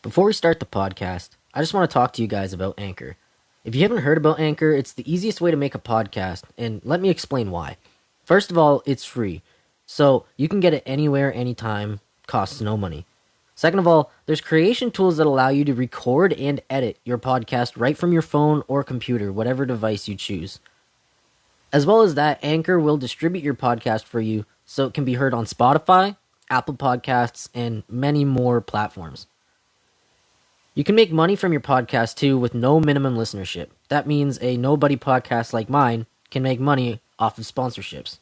Before we start the podcast, I just want to talk to you guys about Anchor. If you haven't heard about Anchor, it's the easiest way to make a podcast, and let me explain why. First of all, it's free, so you can get it anywhere, anytime, costs no money. Second of all, there's creation tools that allow you to record and edit your podcast right from your phone or computer, whatever device you choose. As well as that, Anchor will distribute your podcast for you so it can be heard on Spotify, Apple Podcasts, and many more platforms. You can make money from your podcast too with no minimum listenership. That means a nobody podcast like mine can make money off of sponsorships.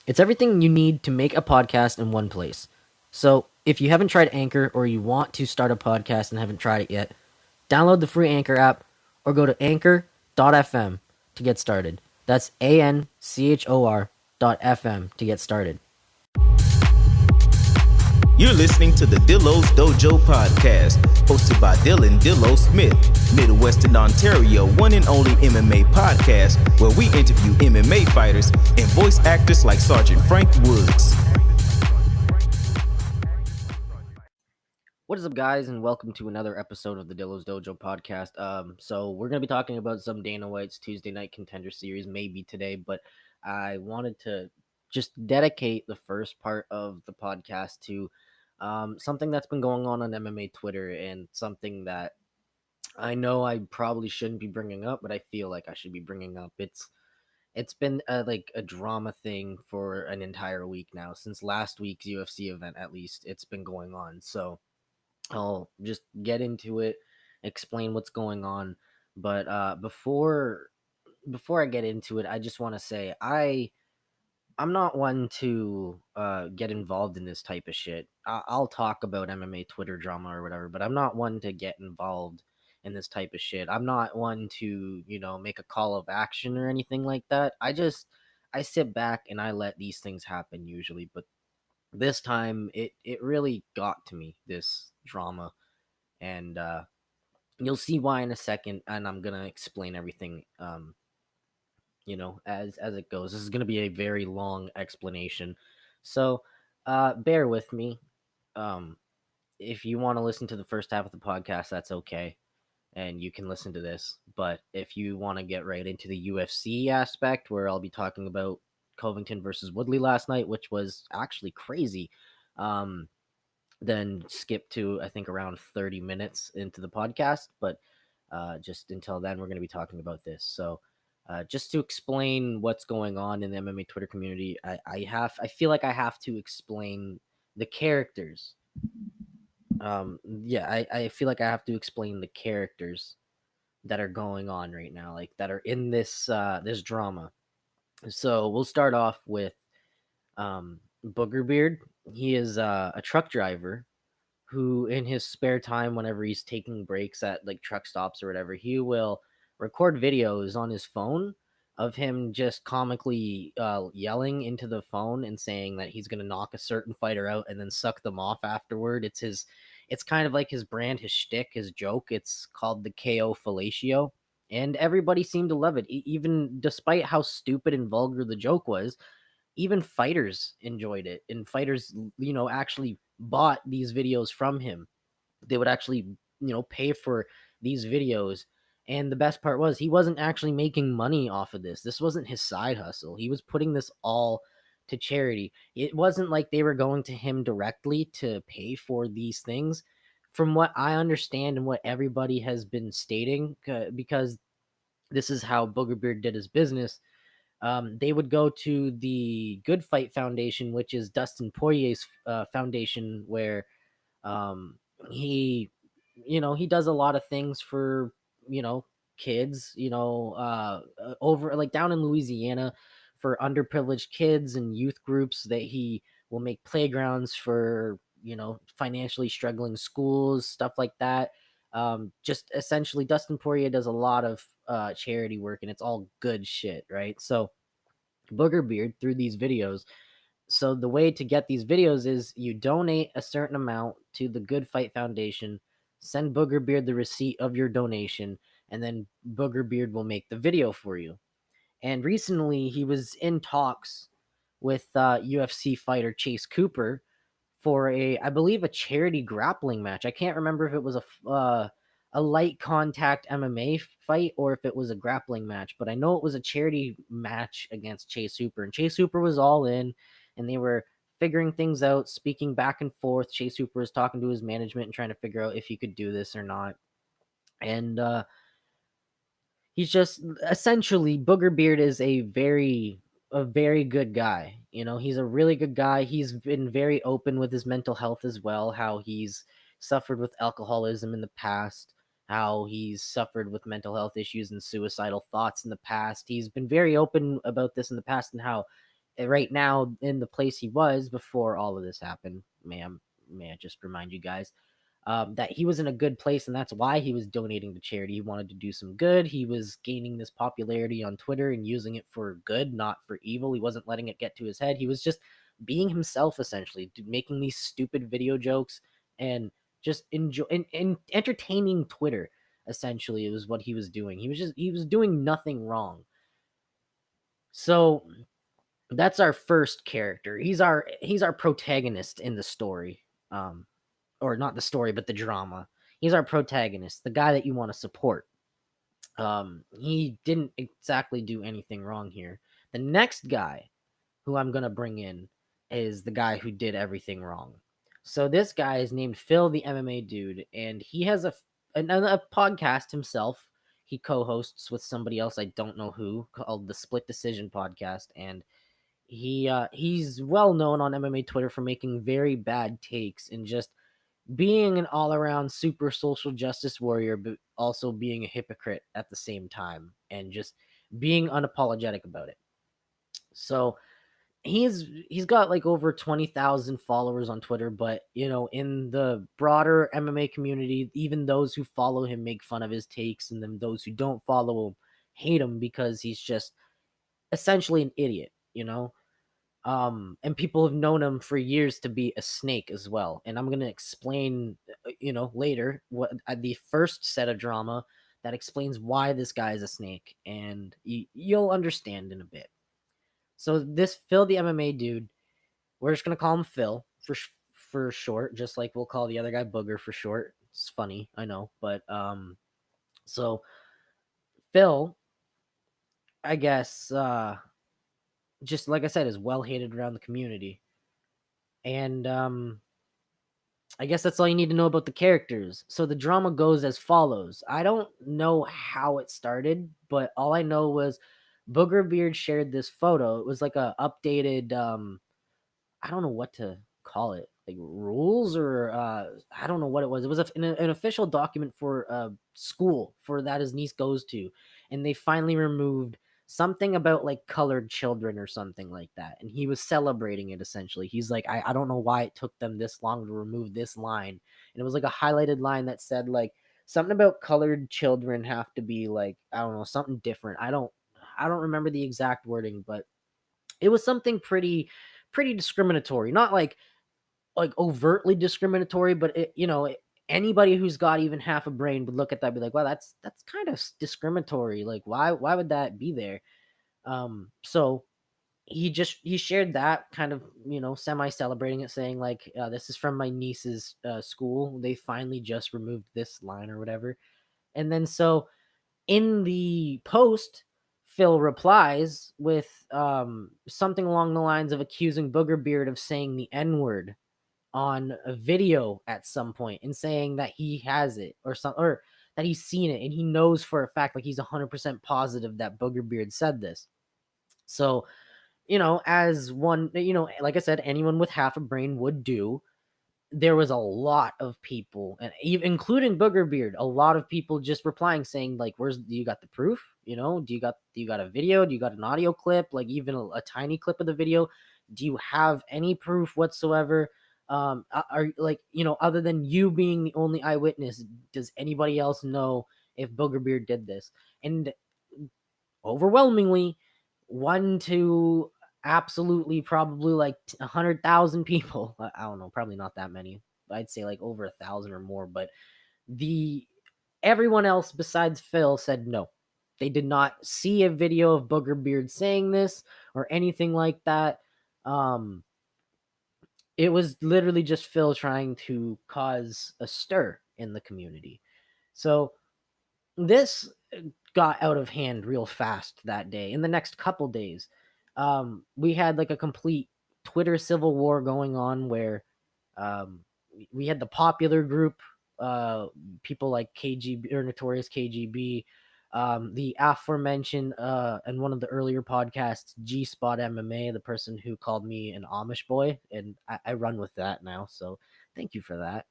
It's everything you need to make a podcast in one place. So, if you haven't tried Anchor or you want to start a podcast and haven't tried it yet, download the free Anchor app or go to anchor.fm to get started. That's ANCHOR.FM to get started. You're listening to the Dillo's Dojo podcast, hosted by Dylan Dillo Smith, Midwestern Ontario one and only MMA podcast, where we interview MMA fighters and voice actors like Sergeant Frank Woods. What is up, guys, and welcome to another episode of the Dillo's Dojo podcast. So we're going to be talking about some Dana White's Tuesday Night Contender Series, maybe today, but I wanted to just dedicate the first part of the podcast to something that's been going on MMA Twitter and something that I know I probably shouldn't be bringing up, but I feel like I should be bringing up. It's been like a drama thing for an entire week now, since last week's UFC event. At least it's been going on. So I'll just get into it, explain what's going on. But before I get into it, I just want to say I'm not one to get involved in this type of shit. I'll talk about MMA Twitter drama or whatever, but I'm not one to get involved in this type of shit. I'm not one to, make a call of action or anything like that. I sit back and I let these things happen usually, but this time it really got to me, this drama, and you'll see why in a second, and I'm gonna explain everything as it goes. This is gonna be a very long explanation, so bear with me. um if you want to listen to the first half of the podcast, that's okay, and you can listen to this. But if you want to get right into the UFC aspect, where I'll be talking about Covington versus Woodley last night, which was actually crazy, um then skip to, I think, around 30 minutes into the podcast. But just until then, we're going to be talking about this. So just to explain what's going on in the MMA Twitter community, I feel like I have to explain the characters. I feel like I have to explain the characters that are going on right now, like that are in this drama. So we'll start off with Booger Beard. He is a truck driver who, in his spare time, whenever he's taking breaks at like truck stops or whatever, he will record videos on his phone of him just comically yelling into the phone and saying that he's gonna knock a certain fighter out and then suck them off afterward. It's kind of like his brand, his shtick, his joke. It's called the KO fellatio, and everybody seemed to love it, even despite how stupid and vulgar the joke was. Even fighters enjoyed it, and fighters, actually bought these videos from him. They would actually, pay for these videos. And the best part was, he wasn't actually making money off of this. This wasn't his side hustle. He was putting this all to charity. It wasn't like they were going to him directly to pay for these things. From what I understand and what everybody has been stating, because this is how Booger Beard did his business, they would go to the Good Fight Foundation, which is Dustin Poirier's foundation, where um, he, he does a lot of things for, kids, over like down in Louisiana, for underprivileged kids and youth groups, that he will make playgrounds for, financially struggling schools, stuff like that. Just essentially, Dustin Poirier does a lot of charity work, and it's all good shit, right? So Booger Beard, through these videos. So the way to get these videos is you donate a certain amount to the Good Fight Foundation, send Booger Beard the receipt of your donation, and then Booger Beard will make the video for you. And recently, he was in talks with UFC fighter Chase Cooper for I believe, a charity grappling match. I can't remember if it was a light contact MMA fight or if it was a grappling match, but I know it was a charity match against Chase Hooper, and Chase Hooper was all in, and they were figuring things out, speaking back and forth. Chase Hooper was talking to his management and trying to figure out if he could do this or not. And he's just essentially, Booger Beard is a very good guy. You know, he's a really good guy. He's been very open with his mental health as well, how he's suffered with alcoholism in the past, how he's suffered with mental health issues and suicidal thoughts in the past. He's been very open about this in the past, and how right now, in the place he was before all of this happened, may I just remind you guys, that he was in a good place, and that's why he was donating to charity. He wanted to do some good. He was gaining this popularity on Twitter and using it for good, not for evil. He wasn't letting it get to his head. He was just being himself, essentially, making these stupid video jokes and just enjoy and entertaining Twitter. Essentially, it was what he was doing. He was doing nothing wrong. So that's our first character. He's our protagonist in the story. Or not the story, but the drama. He's our protagonist, the guy that you want to support. He didn't exactly do anything wrong here. The next guy who I'm gonna bring in is the guy who did everything wrong. So this guy is named Phil, the MMA dude, and he has a podcast himself. He co-hosts with somebody else, I don't know who, called the Split Decision Podcast, and he's well known on MMA Twitter for making very bad takes and just being an all-around super social justice warrior, but also being a hypocrite at the same time, and just being unapologetic about it. So he's got like over 20,000 followers on Twitter, but you know, in the broader MMA community, even those who follow him make fun of his takes, and then those who don't follow him hate him because he's just essentially an idiot, you know? And people have known him for years to be a snake as well. And I'm going to explain, later what the first set of drama that explains why this guy is a snake, and you'll understand in a bit. So this Phil, the MMA dude, we're just going to call him Phil for short, just like we'll call the other guy Booger for short. It's funny, I know, but so Phil, I guess, just like I said, is well hated around the community. And I guess that's all you need to know about the characters. So the drama goes as follows. I don't know how it started, but all I know was Booger Beard shared this photo. It was like a updated I don't know what to call it, like rules, or I don't know what it was. It was an official document for school for that his niece goes to, and they finally removed something about like colored children or something like that, and he was celebrating it. Essentially, he's like, I don't know why it took them this long to remove this line, and it was like a highlighted line that said like something about colored children have to be like, I don't know, something different. I don't remember the exact wording, but it was something pretty discriminatory. Not like overtly discriminatory, but anybody who's got even half a brain would look at that and be like, "Well, that's kind of discriminatory. Like, why would that be there?" So he shared that, kind of, semi celebrating it, saying like, "This is from my niece's school. They finally just removed this line or whatever." And then so in the post, Phil replies with something along the lines of accusing Booger Beard of saying the N word on a video at some point, and saying that he has it, or that he's seen it, and he knows for a fact, like he's 100% positive that Booger Beard said this. So, as one, like I said, anyone with half a brain would do, there was a lot of people, and even including Booger Beard, a lot of people just replying saying like, do you got the proof? Do you got a video? Do you got an audio clip? Like even a tiny clip of the video? Do you have any proof whatsoever? Are like, other than you being the only eyewitness, does anybody else know if Booger Beard did this? And overwhelmingly, one to absolutely probably like 100,000 people. I don't know, probably not that many. I'd say like over 1,000 or more. But the everyone else besides Phil said no. They did not see a video of Booger Beard saying this or anything like that. It was literally just Phil trying to cause a stir in the community. So this got out of hand real fast that day. In the next couple days, we had like a complete Twitter civil war going on where um, we had the popular group, uh, people like KGB or Notorious KGB, the aforementioned and one of the earlier podcasts, G Spot MMA, the person who called me an Amish boy, and I run with that now. So thank you for that.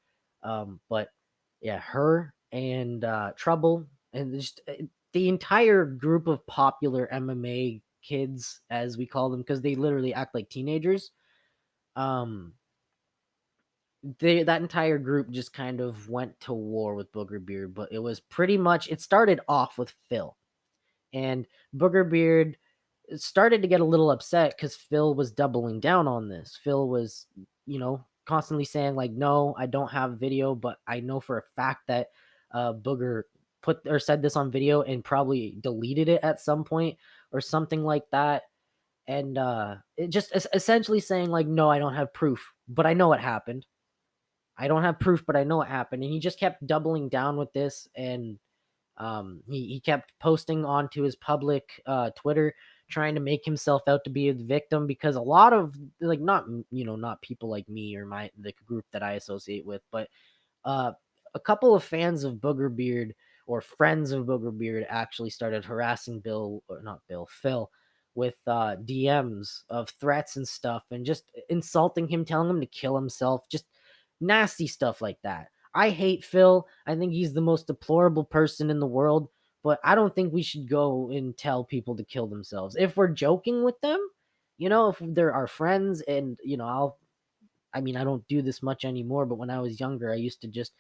But yeah, her and Trouble and just the entire group of popular MMA kids, as we call them, because they literally act like teenagers. Um, that entire group just kind of went to war with Booger Beard, but it was pretty much it started off with Phil and Booger Beard started to get a little upset because Phil was doubling down on this. Phil was, constantly saying like, "No, I don't have video, but I know for a fact that Booger put or said this on video and probably deleted it at some point or something like that." And it just essentially saying like, "No, I don't have proof, but I know it happened. I don't have proof, but I know it happened." And he just kept doubling down with this, and he kept posting onto his public Twitter, trying to make himself out to be the victim because a lot of like not people like me or the group that I associate with, but uh, a couple of fans of Booger Beard or friends of Booger Beard actually started harassing Bill or not Bill Phil with DMs of threats and stuff and just insulting him, telling him to kill himself, just nasty stuff like that. I hate Phil. I think he's the most deplorable person in the world, but I don't think we should go and tell people to kill themselves. If we're joking with them, if they're our friends and, I mean, I don't do this much anymore, but when I was younger, I used to just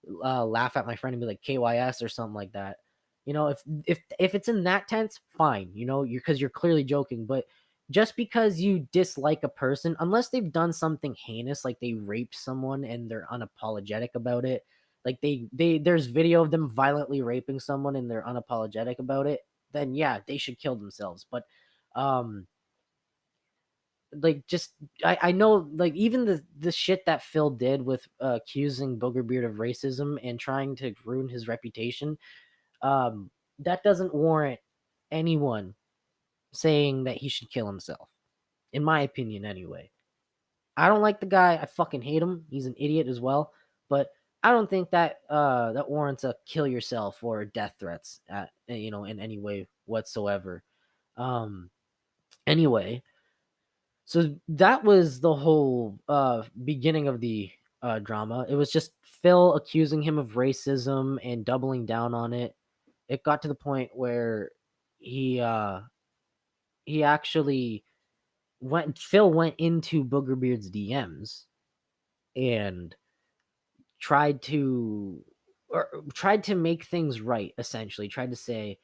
laugh at my friend and be like KYS or something like that. If it's in that tense, fine. You're because you're clearly joking, but just because you dislike a person, unless they've done something heinous, like they raped someone and they're unapologetic about it, like there's video of them violently raping someone and they're unapologetic about it, then yeah, they should kill themselves. But um like just I know like even the shit that Phil did with accusing Booger Beard of racism and trying to ruin his reputation, that doesn't warrant anyone saying that he should kill himself. In my opinion anyway. I don't like the guy. I fucking hate him. He's an idiot as well, but I don't think that that warrants a kill yourself or death threats in any way whatsoever. Um anyway, so that was the whole beginning of the drama. It was just Phil accusing him of racism and doubling down on it. It got to the point where he uh he actually Phil went into Booger Beard's DMs and tried to tried to make things right, essentially tried to say,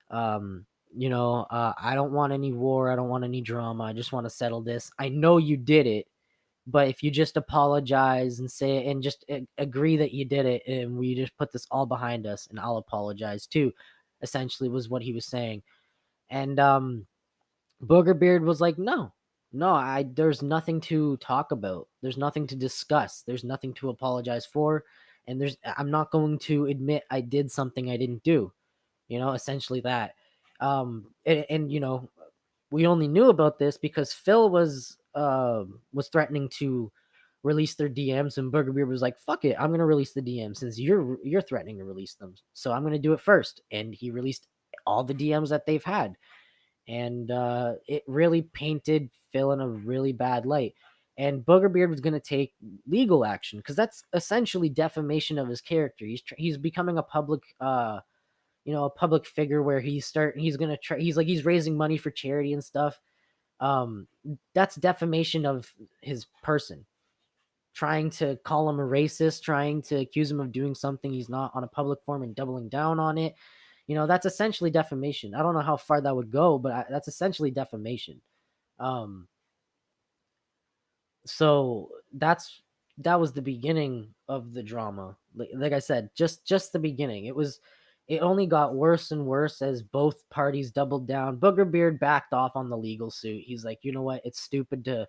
um I don't want any war, I don't want any drama, I just want to settle this. I know you did it, but if you just apologize and say and just agree that you did it and we just put this all behind us and I'll apologize too, essentially was what he was saying. And Booger Beard was like, no, no, there's nothing to talk about. There's nothing to discuss. There's nothing to apologize for. And I'm not going to admit I did something I didn't do, essentially that. And we only knew about this because Phil was threatening to release their DMs, and Booger Beard was like, "Fuck it, I'm gonna release the DMs since you're threatening to release them, so I'm gonna do it first." And he released all the DMs that they've had, and it really painted Phil in a really bad light. And Booger Beard was gonna take legal action because that's essentially defamation of his character. He's becoming a public a public figure where he's gonna try he's raising money for charity and stuff. That's defamation of his person, trying to call him a racist, trying to accuse him of doing something he's not on a public forum and doubling down on it. That's essentially defamation. I don't know how far that would go, but that's essentially defamation. um so that was the beginning of the drama. Like I said, just the beginning. It only got worse and worse as both parties doubled down. Booger Beard backed off on the legal suit. He's like, you know what, it's stupid to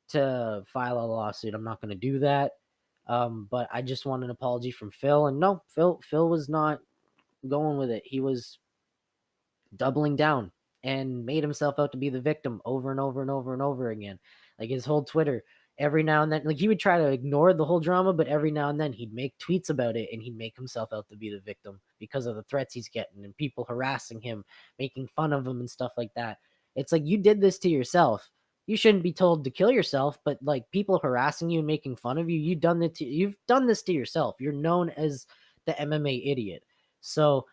to file a lawsuit. I'm not going to do that. But I just want an apology from Phil. And no, Phil was not going with it. He was doubling down and made himself out to be the victim over and over and over and over again. Like his whole Twitter, every now and then, like he would try to ignore the whole drama, but every now and then he'd make tweets about it and he'd make himself out to be the victim because of the threats he's getting and people harassing him, making fun of him and stuff like that. It's like you did this to yourself. You shouldn't be told to kill yourself, but like people harassing you and making fun of you, you've done this to yourself. You're known as the MMA idiot. So,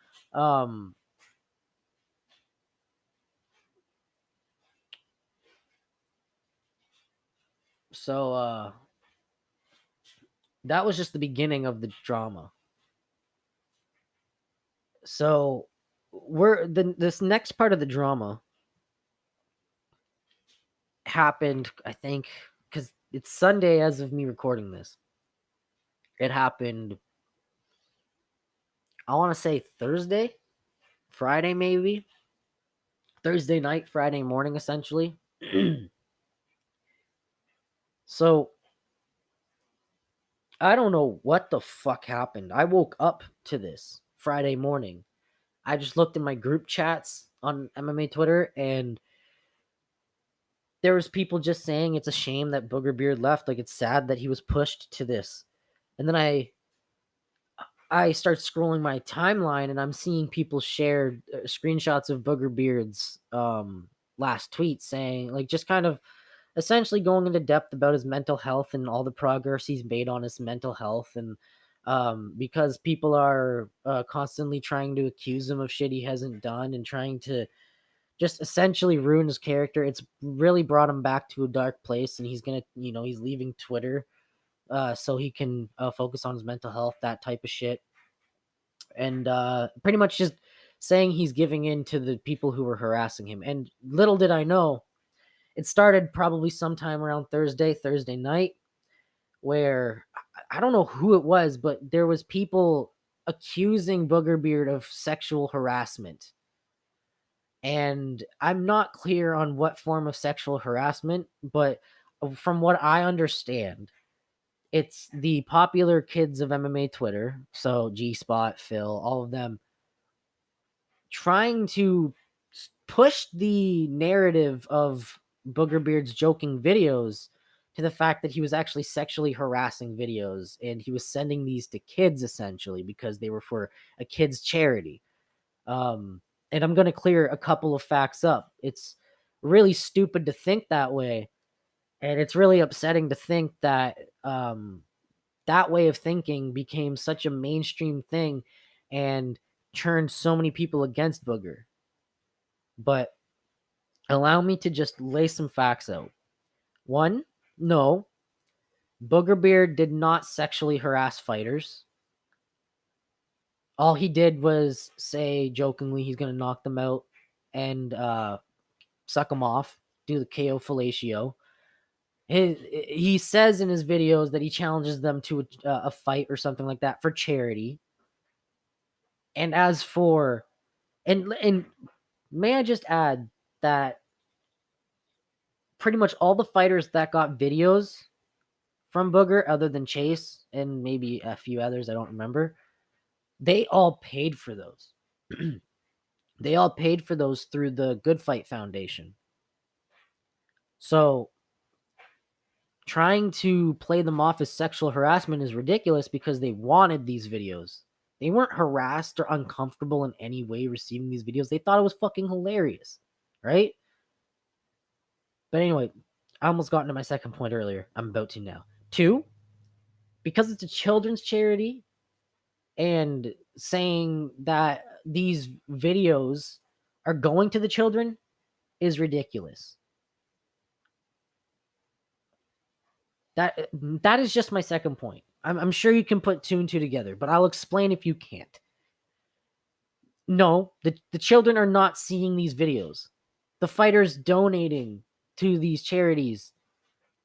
So that was just the beginning of the drama. So this next part of the drama happened, I think, because it's Sunday as of me recording this. It happened, I want to say Thursday, Friday maybe. Thursday night, Friday morning, essentially. So I don't know what the fuck happened. I woke up to this Friday morning. I just looked in my group chats on MMA Twitter, and there was people just saying it's a shame that Booger Beard left. Like, it's sad that he was pushed to this. And then I start scrolling my timeline, and I'm seeing people share screenshots of Booger Beard's last tweet saying, like, just kind of essentially going into depth about his mental health and all the progress he's made on his mental health. And because people are constantly trying to accuse him of shit he hasn't done and trying to just essentially ruin his character, it's really brought him back to a dark place. And he's gonna, he's leaving Twitter so he can focus on his mental health, that type of shit. And pretty much just saying he's giving in to the people who were harassing him. And little did I know, it started probably sometime around Thursday night, where I don't know who it was, but there was people accusing Booger Beard of sexual harassment. And I'm not clear on what form of sexual harassment, but from what I understand, it's the popular kids of MMA Twitter, so G Spot, Phil, all of them, trying to push the narrative of Booger Beard's joking videos to the fact that he was actually sexually harassing videos, and he was sending these to kids essentially because they were for a kids charity. And I'm going to clear a couple of facts up. It's really stupid to think that way, and it's really upsetting to think that that way of thinking became such a mainstream thing and turned so many people against Booger. But allow me to just lay some facts out. One, no, Booger Beard did not sexually harass fighters. All he did was say jokingly he's going to knock them out and suck them off, do the KO fellatio. He says in his videos that he challenges them to a fight or something like that for charity. And as for, and may I just add that pretty much all the fighters that got videos from Booger, other than Chase and maybe a few others I don't remember, they all paid for those. They all paid for those through the Good Fight Foundation. So trying to play them off as sexual harassment is ridiculous because they wanted these videos. They weren't harassed or uncomfortable in any way receiving these videos. They thought it was fucking hilarious, right? But anyway, I almost got into my second point earlier. I'm about to now. 2, because it's a children's charity, and saying that these videos are going to the children is ridiculous. That is just my second point. I'm sure you can put 2 and 2 together, but I'll explain if you can't. No, the children are not seeing these videos. The fighters donating to these charities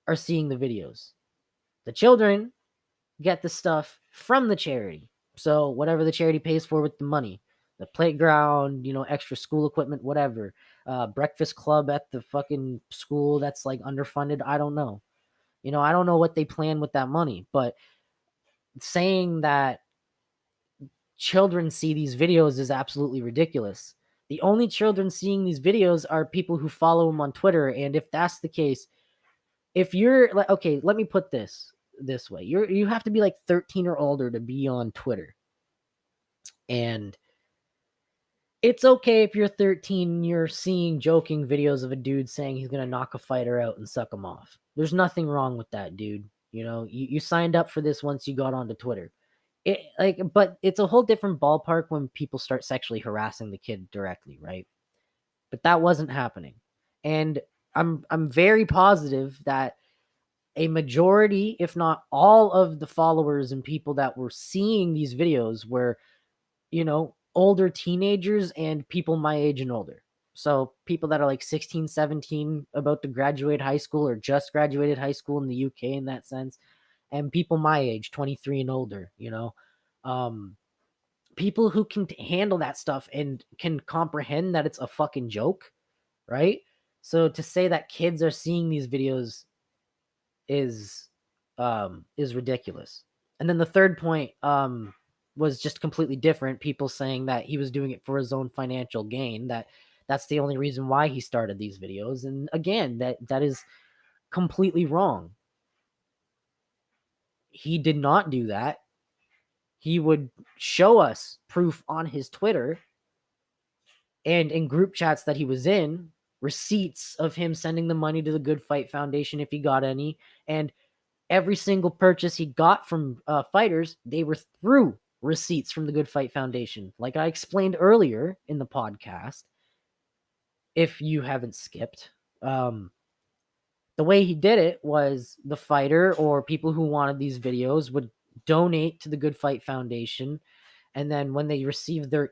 are seeing the videos. The children get the stuff from the charity. So whatever the charity pays for with the money, the playground, extra school equipment, whatever, breakfast club at the fucking school that's like underfunded, I don't know. I don't know what they plan with that money, but saying that children see these videos is absolutely ridiculous. The only children seeing these videos are people who follow him on Twitter. And if that's the case, if you're like, okay, let me put this way. You have to be like 13 or older to be on Twitter. And it's okay if you're 13 and you're seeing joking videos of a dude saying he's going to knock a fighter out and suck him off. There's nothing wrong with that, dude. You signed up for this once you got onto Twitter. But it's a whole different ballpark when people start sexually harassing the kid directly, right? But that wasn't happening. And I'm very positive that a majority, if not all of the followers and people that were seeing these videos were, older teenagers and people my age and older. So people that are like 16, 17, about to graduate high school or just graduated high school in the UK in that sense, and people my age, 23 and older, um, people who can handle that stuff and can comprehend that it's a fucking joke, right? So to say that kids are seeing these videos is ridiculous. And then the third point was just completely different. People saying that he was doing it for his own financial gain, that's the only reason why he started these videos. And again, that is completely wrong. He did not do that. He would show us proof on his Twitter and in group chats that he was in, receipts of him sending the money to the Good Fight Foundation if he got any. And every single purchase he got from fighters, they were through receipts from the Good Fight Foundation. Like I explained earlier in the podcast, if you haven't skipped, the way he did it was the fighter or people who wanted these videos would donate to the Good Fight Foundation. And then when they receive their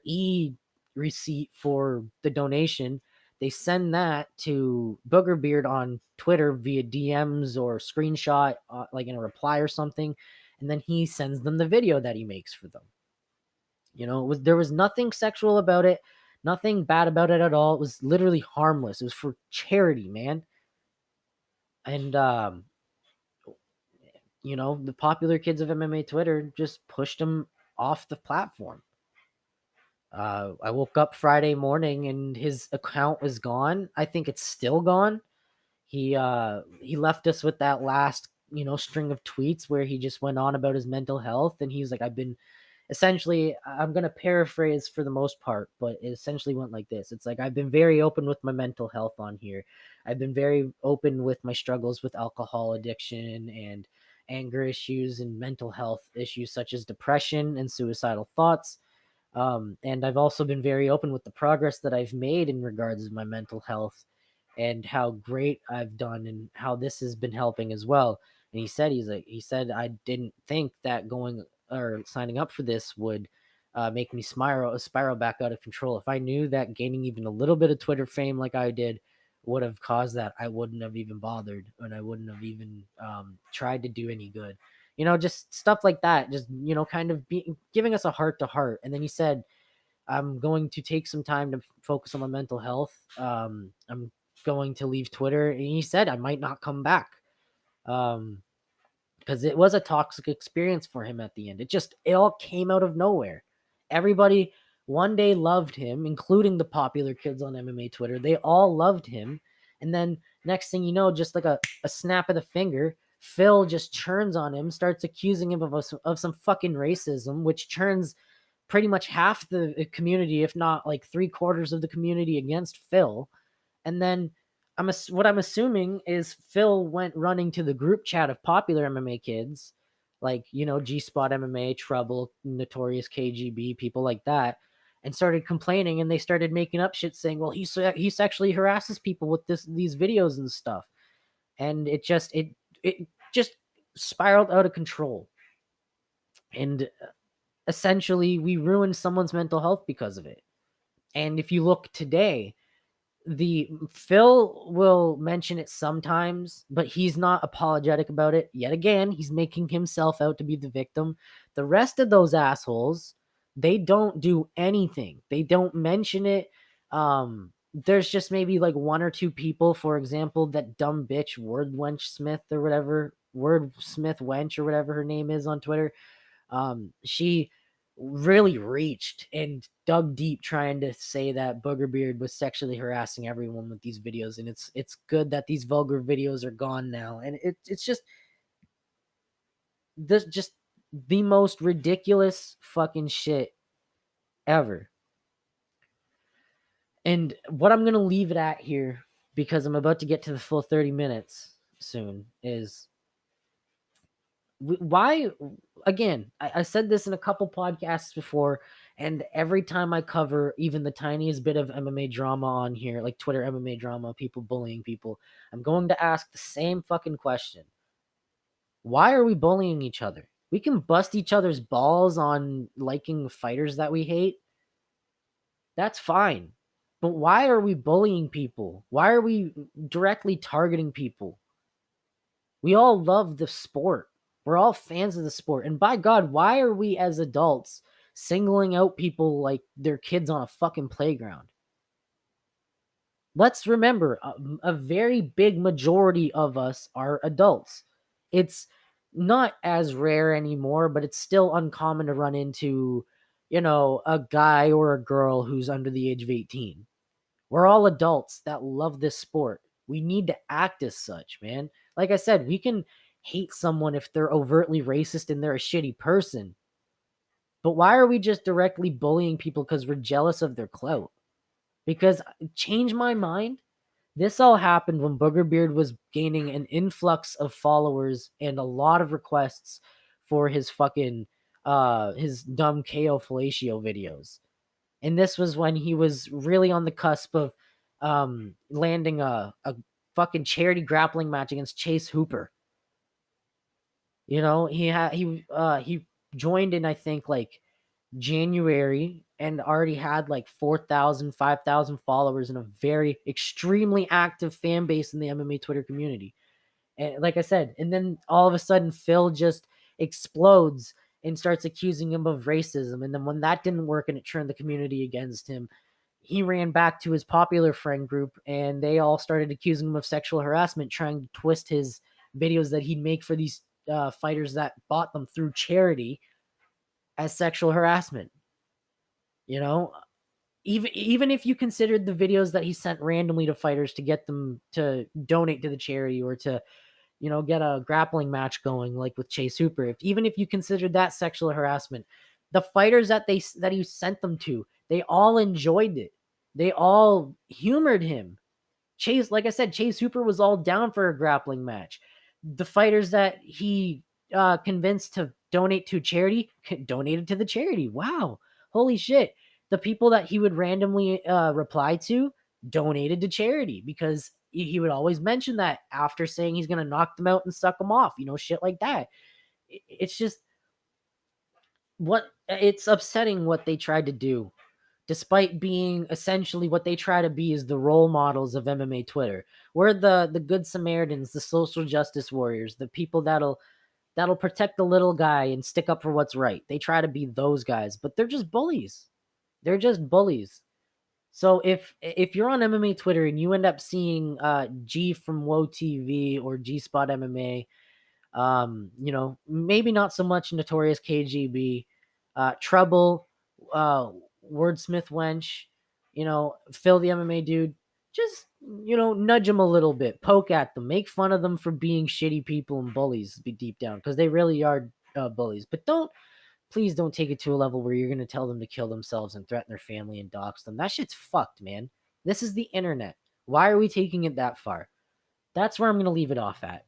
receipt for the donation, they send that to Booger Beard on Twitter via DMs or screenshot, like in a reply or something. And then he sends them the video that he makes for them. There was nothing sexual about it, nothing bad about it at all. It was literally harmless. It was for charity, man. And, the popular kids of MMA Twitter just pushed him off the platform. I woke up Friday morning and his account was gone. I think it's still gone. He left us with that last, string of tweets where he just went on about his mental health. And he's like, I'm going to paraphrase for the most part, but it essentially went like this. It's like, I've been very open with my mental health on here. I've been very open with my struggles with alcohol addiction and anger issues and mental health issues such as depression and suicidal thoughts. And I've also been very open with the progress that I've made in regards to my mental health and how great I've done and how this has been helping as well. And he said, I didn't think that going or signing up for this would make me spiral back out of control. If I knew that gaining even a little bit of Twitter fame like I did would have caused that, I wouldn't have even bothered and I wouldn't have even tried to do any good. Just stuff like that, just, kind of giving us a heart to heart. And then he said, I'm going to take some time to focus on my mental health. I'm going to leave Twitter. And he said, I might not come back. Because it was a toxic experience for him at the end. It all came out of nowhere. Everybody one day loved him, including the popular kids on MMA Twitter. They all loved him. And then next thing you know, just like a snap of the finger, Phil just churns on him, starts accusing him of some fucking racism, which turns pretty much half the community, if not like 3/4 of the community against Phil. And then what I'm assuming is Phil went running to the group chat of popular MMA kids, like, G Spot MMA, Trouble, Notorious KGB, people like that, and started complaining. And they started making up shit saying, well, he sexually harasses people with these videos and stuff. And it just spiraled out of control. And essentially, we ruined someone's mental health because of it. And if you look today, the Phil will mention it sometimes, but he's not apologetic about it. Yet again, he's making himself out to be the victim. The rest of those assholes, they don't do anything. They don't mention it. There's just maybe like one or two people, for example, that dumb bitch Word Wench Smith or whatever. Wordsmith Wench or whatever her name is on Twitter. She really reached and dug deep trying to say that Booger Beard was sexually harassing everyone with these videos, and it's good that these vulgar videos are gone now. And it's just the most ridiculous fucking shit ever. And what I'm gonna leave it at here, because I'm about to get to the full 30 minutes soon, is why, again, I said this in a couple podcasts before, and every time I cover even the tiniest bit of MMA drama on here, like Twitter MMA drama, people bullying people, I'm going to ask the same fucking question. Why are we bullying each other? We can bust each other's balls on liking fighters that we hate. That's fine. But why are we bullying people? Why are we directly targeting people? We all love the sport. We're all fans of the sport. And by God, why are we as adults singling out people like they're kids on a fucking playground? Let's remember, a very big majority of us are adults. It's not as rare anymore, but it's still uncommon to run into, a guy or a girl who's under the age of 18. We're all adults that love this sport. We need to act as such, man. Like I said, we can hate someone if they're overtly racist and they're a shitty person. But why are we just directly bullying people because we're jealous of their clout? Because change my mind. This all happened when Booger Beard was gaining an influx of followers and a lot of requests for his fucking his dumb KO fellatio videos. And this was when he was really on the cusp of landing a fucking charity grappling match against Chase Hooper. He joined in, I think, like January, and already had like 4,000, 5,000 followers and a very extremely active fan base in the MMA Twitter community. And like I said, and then all of a sudden Phil just explodes and starts accusing him of racism. And then when that didn't work and it turned the community against him, he ran back to his popular friend group and they all started accusing him of sexual harassment, trying to twist his videos that he'd make for these fighters that bought them through charity as sexual harassment. You know, even if you considered the videos that he sent randomly to fighters to get them to donate to the charity or to, get a grappling match going, like with Chase Hooper, even if you considered that sexual harassment, the fighters that he sent them to, they all enjoyed it. They all humored him. Chase, like I said, Chase Hooper was all down for a grappling match. The fighters that he convinced to donate to charity donated to the charity. Wow. Holy shit. The people that he would randomly reply to donated to charity because he would always mention that after saying he's going to knock them out and suck them off, shit like that. It's just it's upsetting what they tried to do, despite being essentially what they try to be is the role models of MMA Twitter. We're the good Samaritans, the social justice warriors, the people that'll protect the little guy and stick up for what's right. They try to be those guys, but they're just bullies. They're just bullies. So if you're on MMA Twitter and you end up seeing G from Woe TV or G Spot MMA, maybe not so much Notorious KGB, Trouble, Wordsmith Wench, Phil the MMA dude, just, nudge them a little bit, poke at them, make fun of them for being shitty people and bullies deep down, because they really are bullies. But please don't take it to a level where you're going to tell them to kill themselves and threaten their family and dox them. That shit's fucked, man. This is the internet. Why are we taking it that far? That's where I'm going to leave it off at.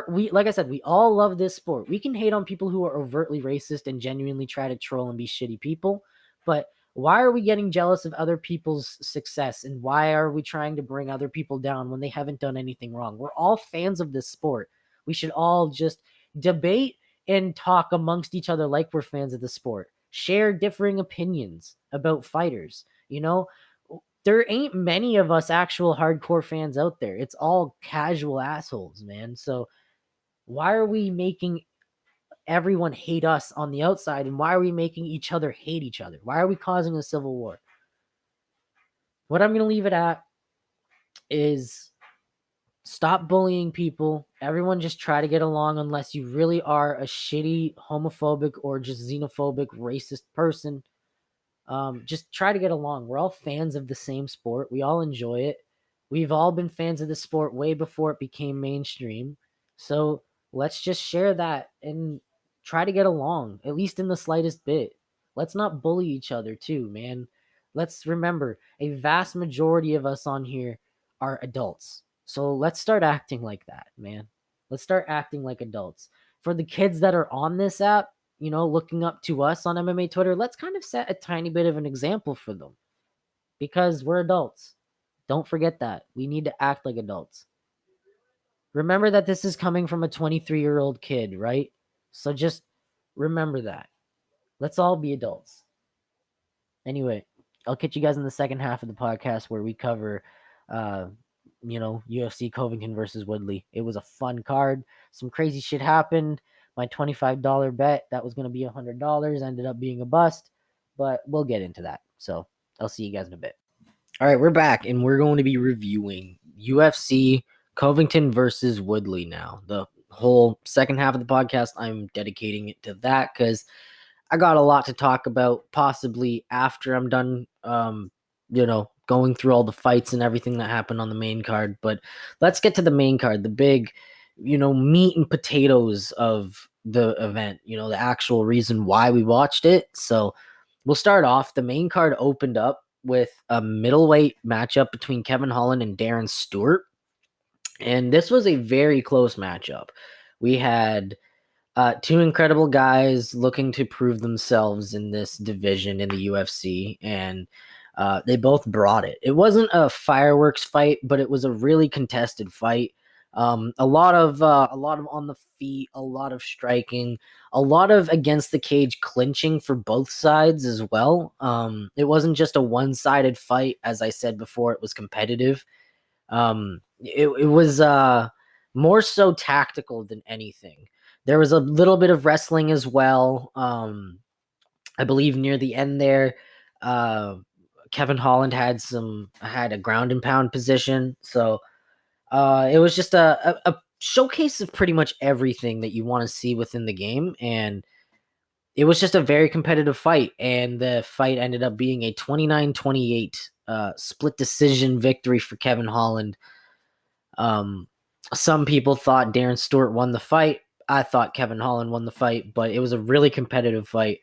We like I said, we all love this sport. We can hate on people who are overtly racist and genuinely try to troll and be shitty people, but why are we getting jealous of other people's success, and why are we trying to bring other people down when they haven't done anything wrong? We're all fans of this sport. We should all just debate and talk amongst each other like we're fans of the sport. Share differing opinions about fighters. There ain't many of us actual hardcore fans out there. It's all casual assholes, man. So why are we making everyone hate us on the outside, and why are we making each other hate each other? Why are we causing a civil war? What I'm going to leave it at is Stop bullying people. Everyone just try to get along unless you really are a shitty, homophobic, or just xenophobic, racist person. Just try to get along. We're all fans of the same sport. We all enjoy it. We've all been fans of the sport way before it became mainstream. So let's just share that and try to get along, at least in the slightest bit. Let's not bully each other, too, man. Let's remember a vast majority of us on here are adults. So let's start acting like that, man. Let's start acting like adults. For the kids that are on this app, looking up to us on MMA Twitter, let's kind of set a tiny bit of an example for them because we're adults. Don't forget that. We need to act like adults. Remember that this is coming from a 23-year-old kid, right? So just remember that. Let's all be adults. Anyway, I'll catch you guys in the second half of the podcast where we cover, UFC Covington versus Woodley. It was a fun card. Some crazy shit happened. My $25 bet that was going to be $100 ended up being a bust, but we'll get into that. So I'll see you guys in a bit. All right, we're back, and we're going to be reviewing UFC Covington versus Woodley now. The whole second half of the podcast, I'm dedicating it to that because I got a lot to talk about possibly after I'm done, going through all the fights and everything that happened on the main card. But let's get to the main card, the big, meat and potatoes of the event, the actual reason why we watched it. So we'll start off. The main card opened up with a middleweight matchup between Kevin Holland and Darren Stewart. And this was a very close matchup. We had two incredible guys looking to prove themselves in this division in the UFC, and they both brought it. It wasn't a fireworks fight, but it was a really contested fight. A lot of on the feet, a lot of striking, a lot of against the cage clinching for both sides as well. It wasn't just a one-sided fight, as I said before. It was competitive. It was more so tactical than anything. There was a little bit of wrestling as well. I believe near the end there, Kevin Holland had a ground and pound position. So it was just a showcase of pretty much everything that you want to see within the game. And it was just a very competitive fight. And the fight ended up being a 29-28 split decision victory for Kevin Holland. Some people thought Darren Stewart won the fight. I thought Kevin Holland won the fight, but it was a really competitive fight.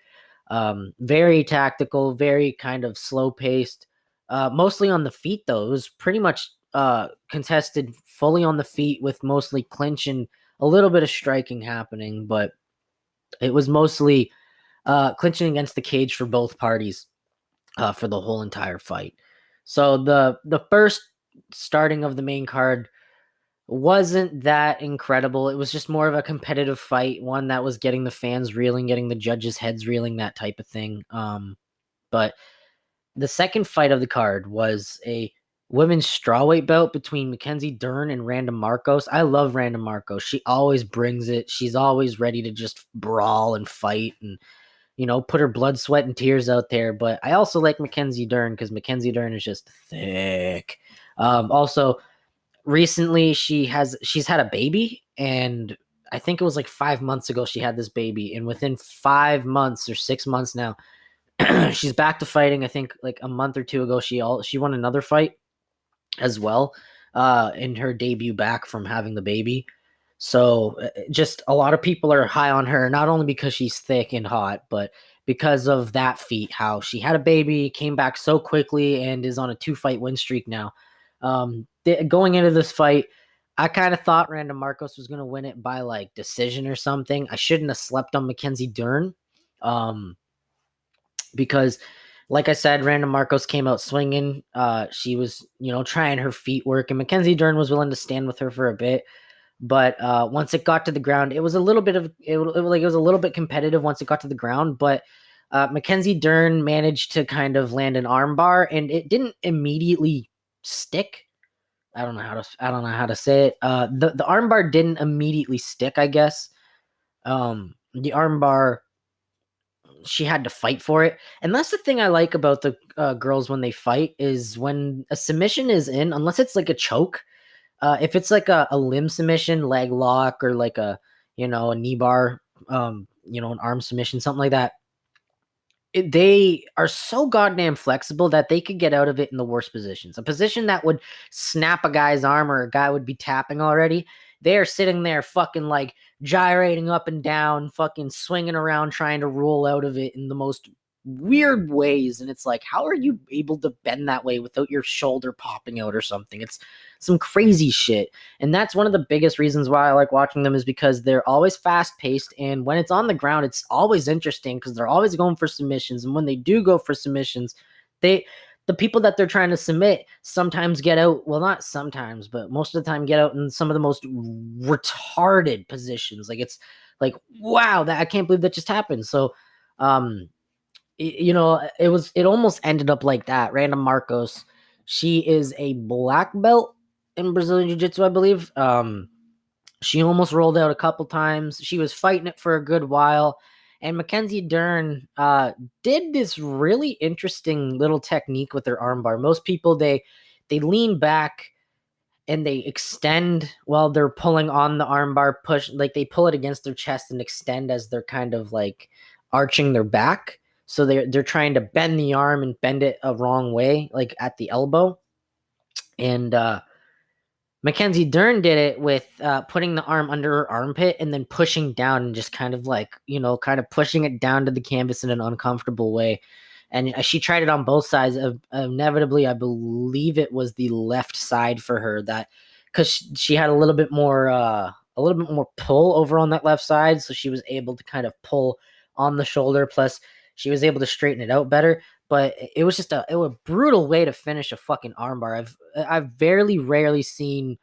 Very tactical, very kind of slow paced, mostly on the feet though. It was pretty much contested fully on the feet with mostly clinch and a little bit of striking happening, but it was mostly clinching against the cage for both parties for the whole entire fight. So the first starting of the main card wasn't that incredible. It was just more of a competitive fight, one that was getting the fans reeling, getting the judges' heads reeling, that type of thing. But the second fight of the card was a women's strawweight bout between Mackenzie Dern and Randa Marcos. I love Randa Marcos. She always brings it. She's always ready to just brawl and fight and, put her blood, sweat, and tears out there. But I also like Mackenzie Dern because Mackenzie Dern is just thick. Also, recently she's had a baby, and I think it was like 5 months ago she had this baby, and within 5 months or 6 months now, she's back to fighting. I think like a month or two ago she won another fight as well in her debut back from having the baby. So just a lot of people are high on her, not only because she's thick and hot, but because of that feat, how she had a baby, came back so quickly, and is on a 2-fight win streak now. Going into this fight, I kind of thought Randa Marcos was going to win it by like decision or something. I shouldn't have slept on Mackenzie Dern because, like I said, Randa Marcos came out swinging. She was, trying her feet work, and Mackenzie Dern was willing to stand with her for a bit. But once it got to the ground, it was a little bit competitive once it got to the ground. But Mackenzie Dern managed to kind of land an armbar, and it didn't immediately stick. I don't know how to say it. The armbar didn't immediately stick, I guess. The armbar, she had to fight for it. And that's the thing I like about the girls when they fight, is when a submission is in, unless it's like a choke, If it's like a limb submission, leg lock, or like a knee bar, an arm submission, something like that, they are so goddamn flexible that they could get out of it in the worst positions. A position that would snap a guy's arm or a guy would be tapping already. They are sitting there fucking like gyrating up and down, fucking swinging around, trying to roll out of it in the most weird ways. And it's like, how are you able to bend that way without your shoulder popping out or something? It's some crazy shit. And that's one of the biggest reasons why I like watching them, is because they're always fast paced. And when it's on the ground, it's always interesting because they're always going for submissions. And when they do go for submissions, the people that they're trying to submit sometimes get out. Well, not sometimes, but most of the time get out in some of the most retarded positions. Like, it's like, wow, that I can't believe that just happened. So, it almost ended up like that. Random Marcos, she is a black belt in Brazilian Jiu-Jitsu, I believe. She almost rolled out a couple times. She was fighting it for a good while. And Mackenzie Dern did this really interesting little technique with her armbar. Most people, they lean back and they extend while they're pulling on the armbar, push, like they pull it against their chest and extend as they're kind of like arching their back. So they're trying to bend the arm and bend it a wrong way, like at the elbow. And Mackenzie Dern did it with putting the arm under her armpit and then pushing down and just kind of like, kind of pushing it down to the canvas in an uncomfortable way. And she tried it on both sides. Inevitably, I believe it was the left side for her, that because she had a little bit more pull over on that left side, so she was able to kind of pull on the shoulder. Plus, she was able to straighten it out better. But it was just a brutal way to finish a fucking armbar. I've very rarely seen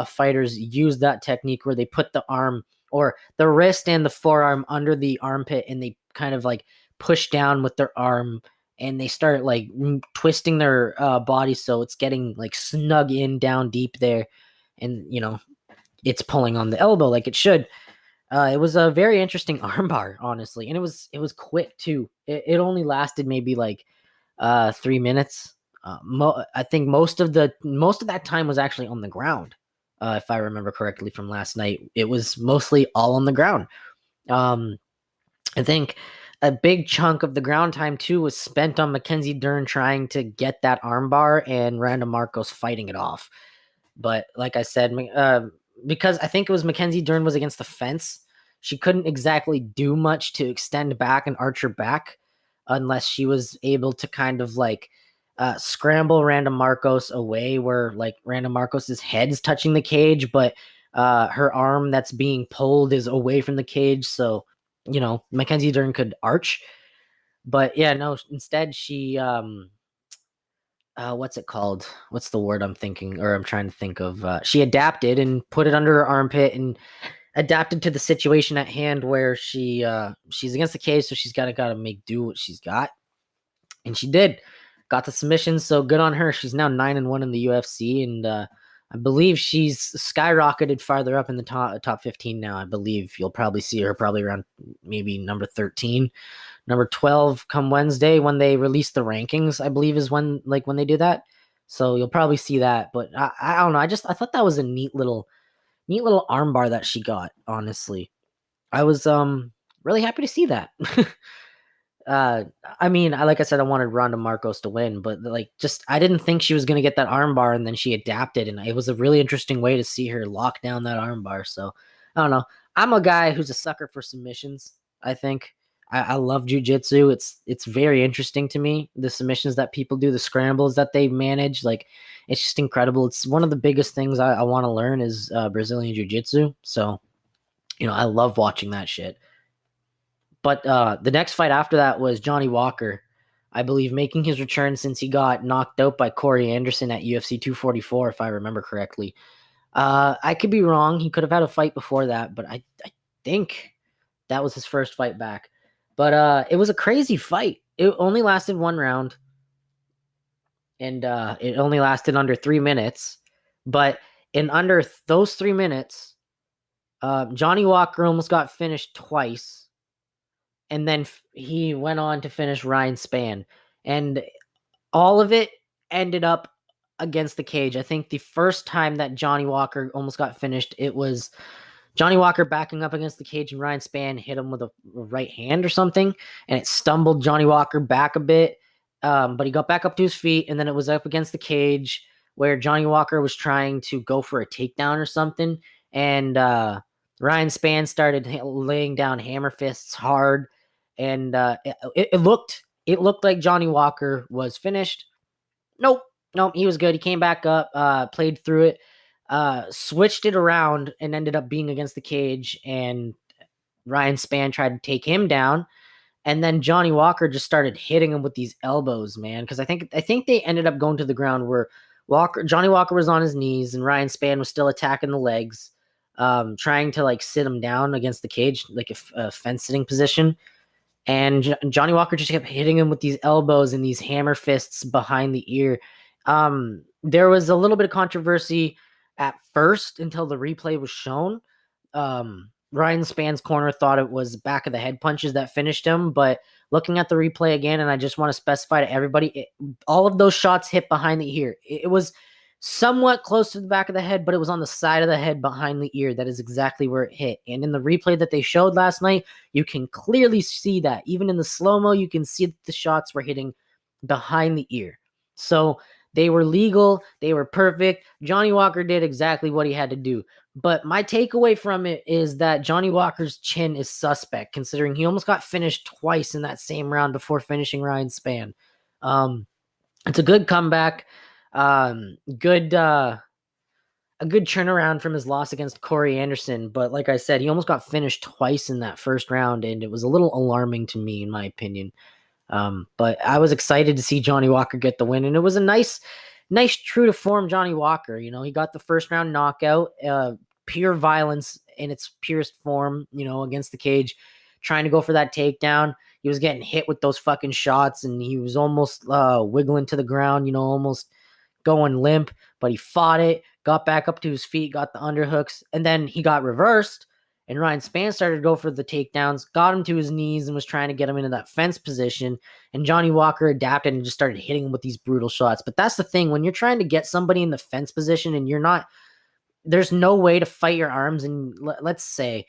fighters use that technique where they put the arm or the wrist and the forearm under the armpit and they kind of like push down with their arm and they start like twisting their body so it's getting like snug in down deep there, and it's pulling on the elbow like it should. It was a very interesting armbar, honestly, and it was quick too. It only lasted maybe like 3 minutes. I think most of that time was actually on the ground. If I remember correctly from last night, it was mostly all on the ground. Um, I think a big chunk of the ground time too was spent on Mackenzie Dern trying to get that armbar and Random Marcos fighting it off. But like I said, because I think it was Mackenzie Dern was against the fence, she couldn't exactly do much to extend back and arch her back unless she was able to kind of like scramble Random Marcos away where like Random Marcos's head's touching the cage, but her arm that's being pulled is away from the cage. So, Mackenzie Dern could arch. But yeah, no, instead she what's it called? What's the word I'm thinking or I'm trying to think of? She adapted and put it under her armpit and adapted to the situation at hand where she's against the cage, so she's gotta make do what she's got. And she did. Got the submission, so good on her. She's now 9-1 in the UFC, and I believe she's skyrocketed farther up in the top 15 now. I believe you'll probably see her probably around maybe number 13. Number 12 come Wednesday when they release the rankings, I believe is when they do that. So you'll probably see that. But I don't know. I thought that was a neat little armbar that she got, honestly. I was really happy to see that. I mean, like I said, I wanted Ronda Marcos to win, but like just I didn't think she was gonna get that armbar, and then she adapted, and it was a really interesting way to see her lock down that armbar. So I don't know. I'm a guy who's a sucker for submissions. I think I love jujitsu. It's very interesting to me, the submissions that people do, the scrambles that they manage. Like it's just incredible. It's one of the biggest things I want to learn is Brazilian jiu-jitsu. So I love watching that shit. But the next fight after that was Johnny Walker, I believe, making his return since he got knocked out by Corey Anderson at UFC 244, if I remember correctly. I could be wrong. He could have had a fight before that, but I think that was his first fight back. But it was a crazy fight. It only lasted one round, and it only lasted under 3 minutes. But in under those 3 minutes, Johnny Walker almost got finished twice. And then he went on to finish Ryan Spann. And all of it ended up against the cage. I think the first time that Johnny Walker almost got finished, it was Johnny Walker backing up against the cage, and Ryan Spann hit him with a right hand or something, and it stumbled Johnny Walker back a bit. But he got back up to his feet, and then it was up against the cage where Johnny Walker was trying to go for a takedown or something, and Ryan Spann started laying down hammer fists hard, and it looked like Johnny Walker was finished. Nope, he was good. He came back up, played through it, switched it around, and ended up being against the cage. And Ryan Spann tried to take him down, and then Johnny Walker just started hitting him with these elbows, man. Because I think they ended up going to the ground where Johnny Walker was on his knees, and Ryan Spann was still attacking the legs, trying to like sit him down against the cage, like a fence sitting position. And Johnny Walker just kept hitting him with these elbows and these hammer fists behind the ear. There was a little bit of controversy at first until the replay was shown. Ryan Spann's corner thought it was back of the head punches that finished him, but looking at the replay again, and I just want to specify to everybody, all of those shots hit behind the ear. It was somewhat close to the back of the head, but it was on the side of the head behind the ear. That is exactly where it hit. And in the replay that they showed last night, you can clearly see that. Even in the slow-mo, you can see that the shots were hitting behind the ear. So they were legal. They were perfect. Johnny Walker did exactly what he had to do. But my takeaway from it is that Johnny Walker's chin is suspect, considering he almost got finished twice in that same round before finishing Ryan Spann. It's a good comeback. A good turnaround from his loss against Corey Anderson. But like I said, he almost got finished twice in that first round, and it was a little alarming to me, in my opinion. But I was excited to see Johnny Walker get the win, and it was a nice true to form Johnny Walker. You know, he got the first round knockout, pure violence in its purest form, you know, against the cage, trying to go for that takedown. He was getting hit with those fucking shots, and he was almost wiggling to the ground, you know, almost going limp, but he fought it, got back up to his feet, got the underhooks, and then he got reversed, and Ryan Spann started to go for the takedowns, got him to his knees, and was trying to get him into that fence position, and Johnny Walker adapted and just started hitting him with these brutal shots. But that's the thing, when you're trying to get somebody in the fence position and there's no way to fight your arms, and let's say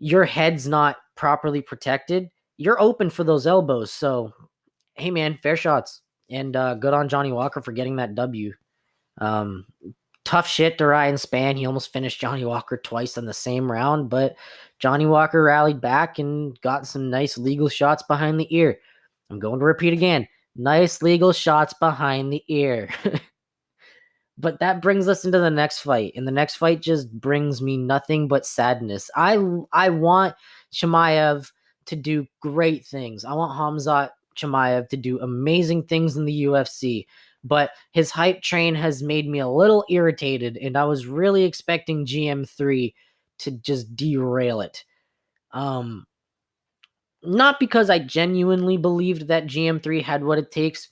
your head's not properly protected, you're open for those elbows. So, hey man, fair shots. And good on Johnny Walker for getting that W. Tough shit to Ryan Spann. He almost finished Johnny Walker twice in the same round, but Johnny Walker rallied back and got some nice legal shots behind the ear. I'm going to repeat again. Nice legal shots behind the ear. But that brings us into the next fight, and the next fight just brings me nothing but sadness. I want Chimaev to do great things. I want Khamzat Chimaev to do amazing things in the UFC, but his hype train has made me a little irritated, and I was really expecting GM3 to just derail it. Not because I genuinely believed that GM3 had what it takes,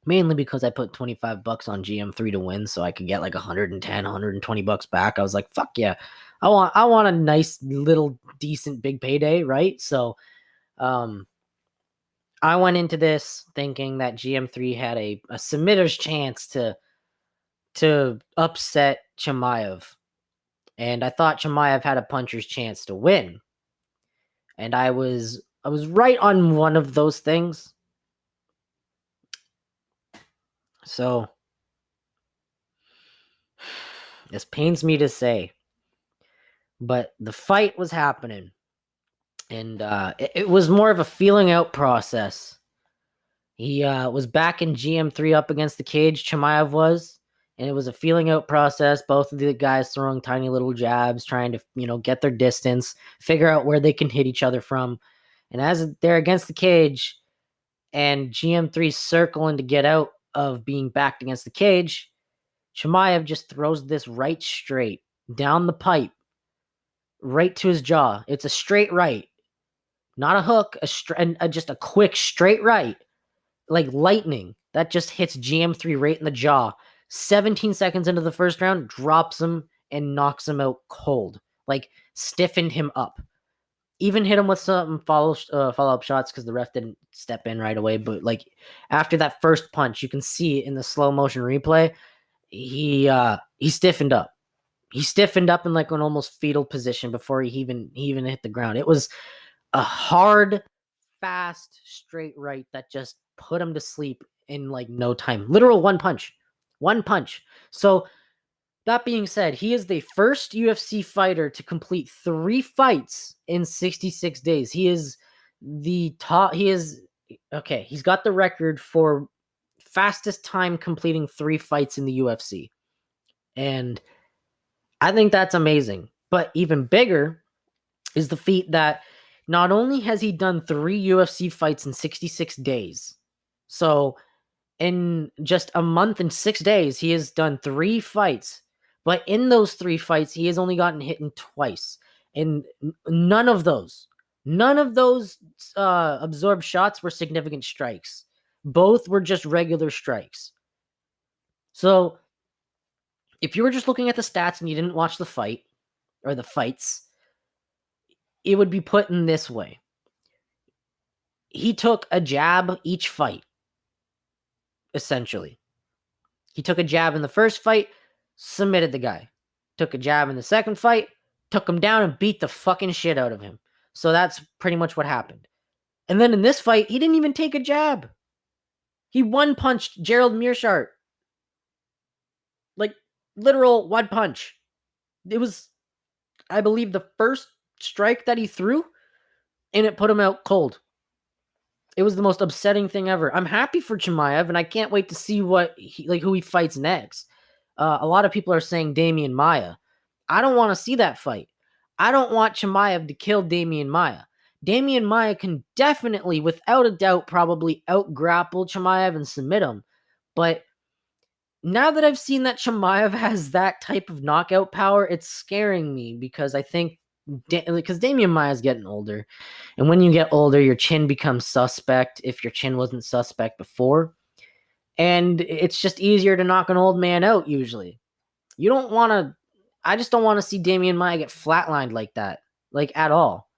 mainly because I put $25 on GM3 to win, so I could get like 110, 120 bucks back. I was like, fuck yeah. I want a nice little decent big payday, right? So I went into this thinking that GM3 had a submitter's chance to upset Chimaev. And I thought Chimaev had a puncher's chance to win. And I was right on one of those things. So this pains me to say, but the fight was happening, and it was more of a feeling out process. He was back in GM3 up against the cage, Chimaev was, and it was a feeling out process. Both of the guys throwing tiny little jabs, trying to, you know, get their distance, figure out where they can hit each other from. And as they're against the cage and GM3 circling to get out of being backed against the cage, Chimaev just throws this right straight down the pipe, right to his jaw. It's a straight right, not a hook, just a quick straight right, like lightning. That just hits GM3 right in the jaw. 17 seconds into the first round, drops him and knocks him out cold, like stiffened him up. even hit him with some follow-up shots because the ref didn't step in right away. But like after that first punch, you can see in the slow motion replay, he stiffened up. He stiffened up in like an almost fetal position before he even hit the ground. It was a hard, fast, straight right that just put him to sleep in like no time. Literal one punch. One punch. So that being said, he is the first UFC fighter to complete 3 fights in 66 days. He is the top. Okay. He's got the record for fastest time completing 3 fights in the UFC. And I think that's amazing. But even bigger is the feat that not only has he done 3 UFC fights in 66 days, so in just a month and 6 days, he has done 3 fights. But in those 3 fights, he has only gotten hit in twice. And none of those absorbed shots were significant strikes. Both were just regular strikes. So if you were just looking at the stats and you didn't watch the fight or the fights, it would be put in this way. He took a jab each fight, essentially. He took a jab in the first fight, submitted the guy. Took a jab in the second fight, took him down and beat the fucking shit out of him. So that's pretty much what happened. And then in this fight, he didn't even take a jab. He one-punched Gerald Meerschaert. Like, literal one punch. It was, I believe, the first strike that he threw, and it put him out cold. It was the most upsetting thing ever. I'm happy for Chimaev, and I can't wait to see who he fights next. A lot of people are saying Damian Maia. I don't want to see that fight. I don't want Chimaev to kill Damian Maia. Damian Maia can definitely, without a doubt, probably out-grapple Chimaev and submit him. But now that I've seen that Chimaev has that type of knockout power, it's scaring me because I think because Damian Maia is getting older. And when you get older, your chin becomes suspect if your chin wasn't suspect before. And it's just easier to knock an old man out usually. I just don't want to see Damian Maia get flatlined like that, like at all.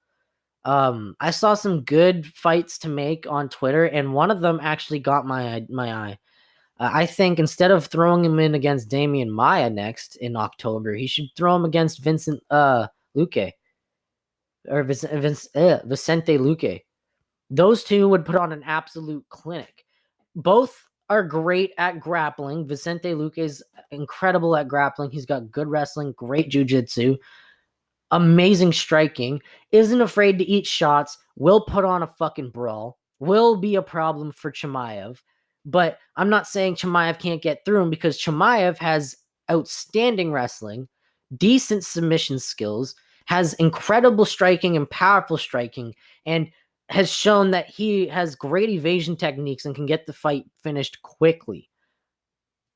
I saw some good fights to make on Twitter, and one of them actually got my eye. I think instead of throwing him in against Damian Maia next in October, he should throw him against Vincent Luque or Vicente Luque. Those two would put on an absolute clinic. Both are great at grappling. Vicente Luque is incredible at grappling. He's got good wrestling, great jiu-jitsu, amazing striking, isn't afraid to eat shots, will put on a fucking brawl, will be a problem for Chimaev. But I'm not saying Chimaev can't get through him because Chimaev has outstanding wrestling, decent submission skills, has incredible striking and powerful striking, and has shown that he has great evasion techniques and can get the fight finished quickly.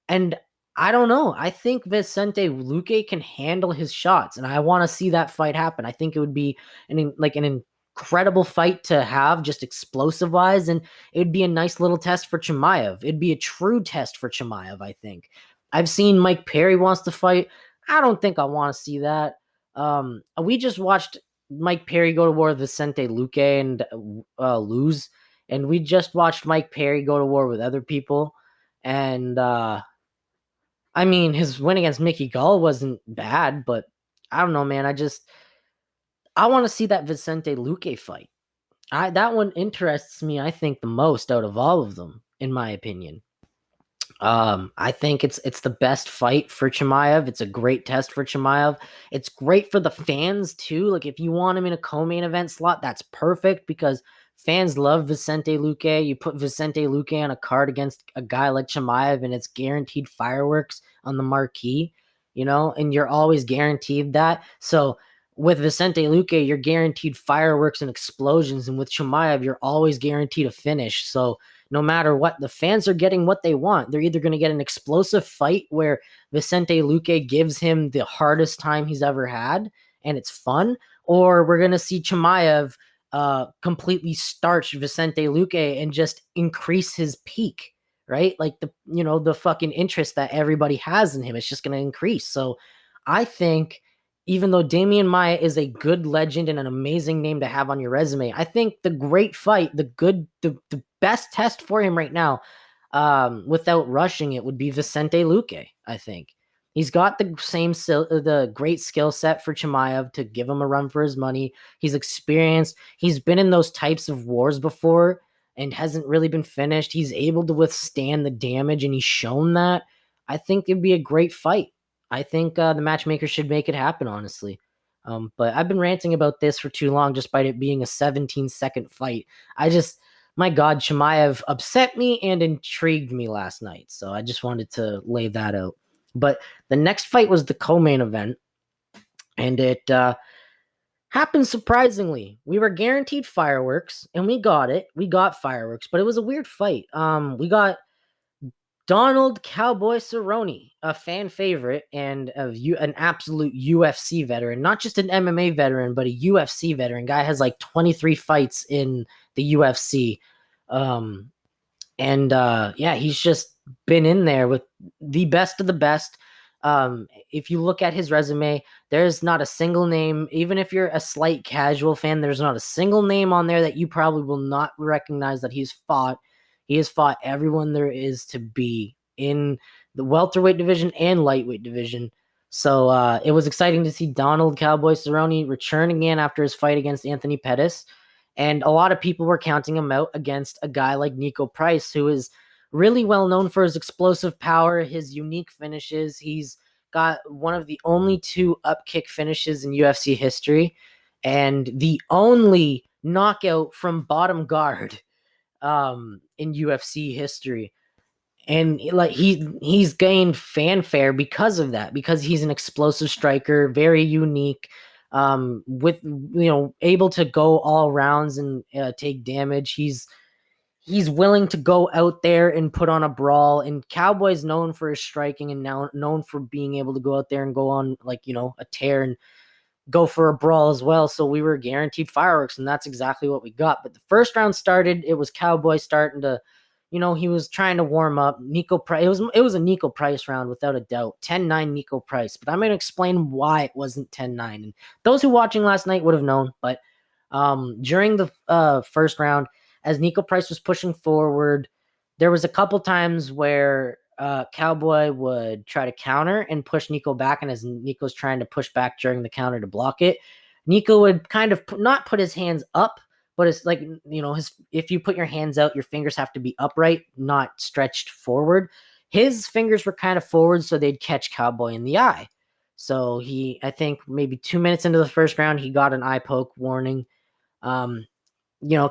And I don't know. I think Vicente Luque can handle his shots, and I want to see that fight happen. I think it would be an incredible fight to have, just explosive wise, and it'd be a nice little test for Chimaev. It'd be a true test for Chimaev, I think. I've seen Mike Perry wants to fight. I don't think I want to see that. We just watched Mike Perry go to war with Vicente Luque and lose, and we just watched Mike Perry go to war with other people, and I mean, his win against Mickey Gall wasn't bad, but I don't know, man. I want to see that Vicente Luque fight. That one interests me, I think, the most out of all of them, in my opinion. I think it's the best fight for Chimaev. It's a great test for Chimaev. It's great for the fans too. Like if you want him in a co-main event slot, that's perfect because fans love Vicente Luque. You put Vicente Luque on a card against a guy like Chimaev, and it's guaranteed fireworks on the marquee, and you're always guaranteed that. So with Vicente Luque, you're guaranteed fireworks and explosions, and with Chimaev, you're always guaranteed a finish. So no matter what, the fans are getting what they want. They're either going to get an explosive fight where Vicente Luque gives him the hardest time he's ever had, and it's fun, or we're going to see Chimaev completely starch Vicente Luque and just increase his peak, right? Like the fucking interest that everybody has in him, it's just going to increase. So I think even though Damian Maia is a good legend and an amazing name to have on your resume, I think the great fight, the best test for him right now, without rushing it, would be Vicente Luque. I think he's got the great skill set for Chimaev to give him a run for his money. He's experienced. He's been in those types of wars before and hasn't really been finished. He's able to withstand the damage, and he's shown that. I think it'd be a great fight. I think the matchmaker should make it happen, honestly. But I've been ranting about this for too long, despite it being a 17-second fight. My God, Chimaev upset me and intrigued me last night. So I just wanted to lay that out. But the next fight was the co-main event, and it happened surprisingly. We were guaranteed fireworks, and we got it. We got fireworks, but it was a weird fight. We got Donald Cowboy Cerrone, a fan favorite and an absolute UFC veteran, not just an MMA veteran, but a UFC veteran. Guy has like 23 fights in the UFC. Yeah, he's just been in there with the best of the best. If you look at his resume, there's not a single name, even if you're a slight casual fan, there's not a single name on there that you probably will not recognize that he's fought. He has fought everyone there is to be in the welterweight division and lightweight division. So it was exciting to see Donald Cowboy Cerrone return again after his fight against Anthony Pettis. And a lot of people were counting him out against a guy like Nico Price, who is really well known for his explosive power, his unique finishes. He's got one of the only two up kick finishes in UFC history and the only knockout from bottom guard in UFC history. And like he's gained fanfare because of that, because he's an explosive striker, very unique, with able to go all rounds and take damage. He's willing to go out there and put on a brawl. And Cowboy's known for his striking and now known for being able to go out there and go on a tear and go for a brawl as well. So we were guaranteed fireworks, and that's exactly what we got. But the first round started, it was Cowboy starting to, he was trying to warm up. Nico Price, it was a Nico Price round without a doubt. 10-9 Nico Price. But I'm going to explain why it wasn't 10-9. And those who watching last night would have known. But during the first round, as Nico Price was pushing forward, there was a couple times where Cowboy would try to counter and push Nico back, and as Nico's trying to push back during the counter to block it, Nico would kind of not put his hands up, but it's like, if you put your hands out, your fingers have to be upright, not stretched forward. His fingers were kind of forward, so they'd catch Cowboy in the eye. So I think maybe 2 minutes into the first round, he got an eye poke warning.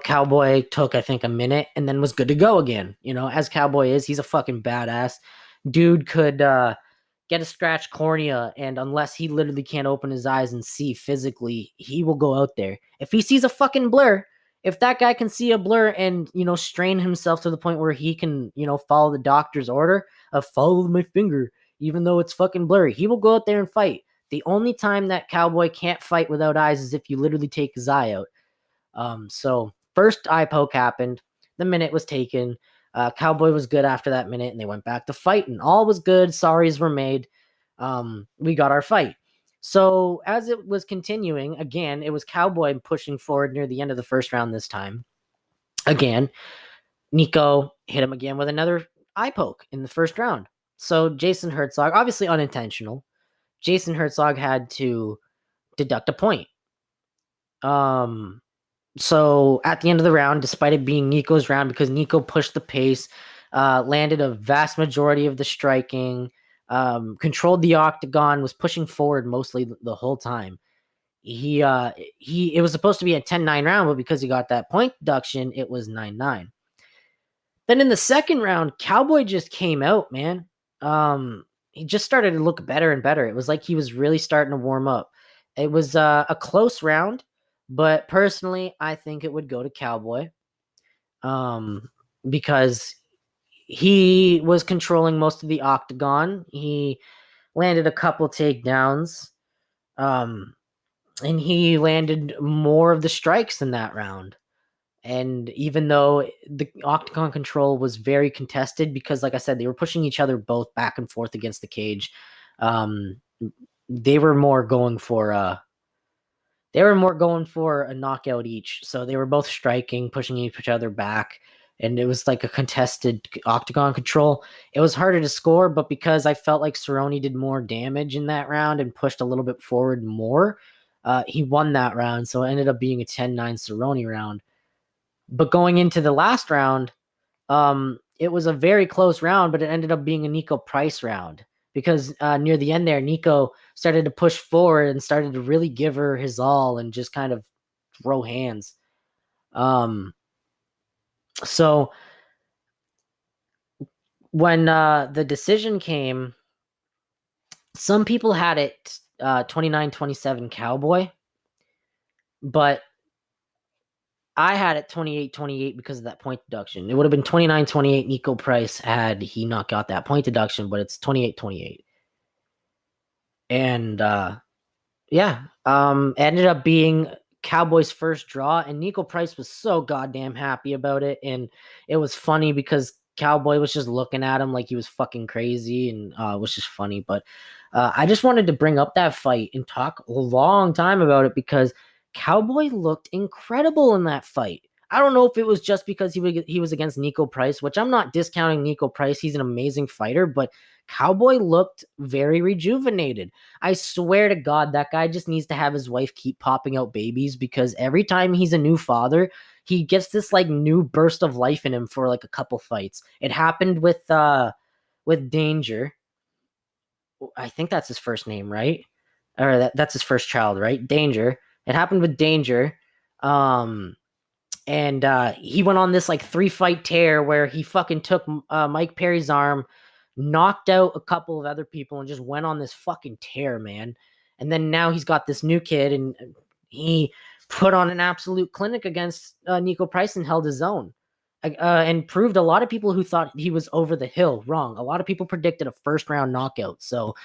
Cowboy took, I think, a minute and then was good to go again. As Cowboy is, he's a fucking badass. Dude could get a scratched cornea, and unless he literally can't open his eyes and see physically, he will go out there. If he sees a fucking blur, if that guy can see a blur and, strain himself to the point where he can, follow the doctor's order of follow my finger, even though it's fucking blurry, he will go out there and fight. The only time that Cowboy can't fight without eyes is if you literally take his eye out. So first eye poke happened. The minute was taken. Cowboy was good after that minute, and they went back to fighting. All was good. Sorries were made. We got our fight. So as it was continuing, again, it was Cowboy pushing forward near the end of the first round this time. Again, Nico hit him again with another eye poke in the first round. So Jason Herzog, obviously unintentional, Jason Herzog had to deduct a point. So at the end of the round, despite it being Nico's round, because Nico pushed the pace, landed a vast majority of the striking, controlled the octagon, was pushing forward mostly the whole time. It was supposed to be a 10-9 round, but because he got that point deduction, it was 9-9. Then in the second round, Cowboy just came out, man. He just started to look better and better. It was like he was really starting to warm up. It was a close round, but personally, I think it would go to Cowboy, because he was controlling most of the octagon. He landed a couple takedowns, and he landed more of the strikes in that round. And even though the octagon control was very contested, because like I said, they were pushing each other both back and forth against the cage, they were more going for a knockout each. So they were both striking, pushing each other back, and it was like a contested octagon control. It was harder to score, but because I felt like Cerrone did more damage in that round and pushed a little bit forward more, he won that round. So it ended up being a 10-9 Cerrone round. But going into the last round, it was a very close round, but it ended up being a Nico Price round because near the end there, Nico started to push forward and started to really give her his all and just kind of throw hands. So when the decision came, some people had it 29-27 Cowboy, but I had it 28-28 because of that point deduction. It would have been 29-28 Nico Price had he not got that point deduction, but it's 28-28. And yeah, ended up being Cowboys' first draw, and Nico Price was so goddamn happy about it, and it was funny because Cowboy was just looking at him like he was fucking crazy, and it was just funny. But I just wanted to bring up that fight and talk a long time about it because Cowboy looked incredible in that fight. I don't know if it was just because he was against Nico Price, which I'm not discounting Nico Price. He's an amazing fighter, but Cowboy looked very rejuvenated. I swear to God, that guy just needs to have his wife keep popping out babies because every time he's a new father, he gets this like new burst of life in him for like a couple fights. It happened with Danger. I think that's his first name, right? Or that's his first child, right? Danger. It happened with Danger. And he went on this like 3-fight tear where he fucking took Mike Perry's arm, knocked out a couple of other people, and just went on this fucking tear, man. And then now he's got this new kid, and he put on an absolute clinic against Nico Price and held his own. And proved a lot of people who thought he was over the hill wrong. A lot of people predicted a first round knockout. So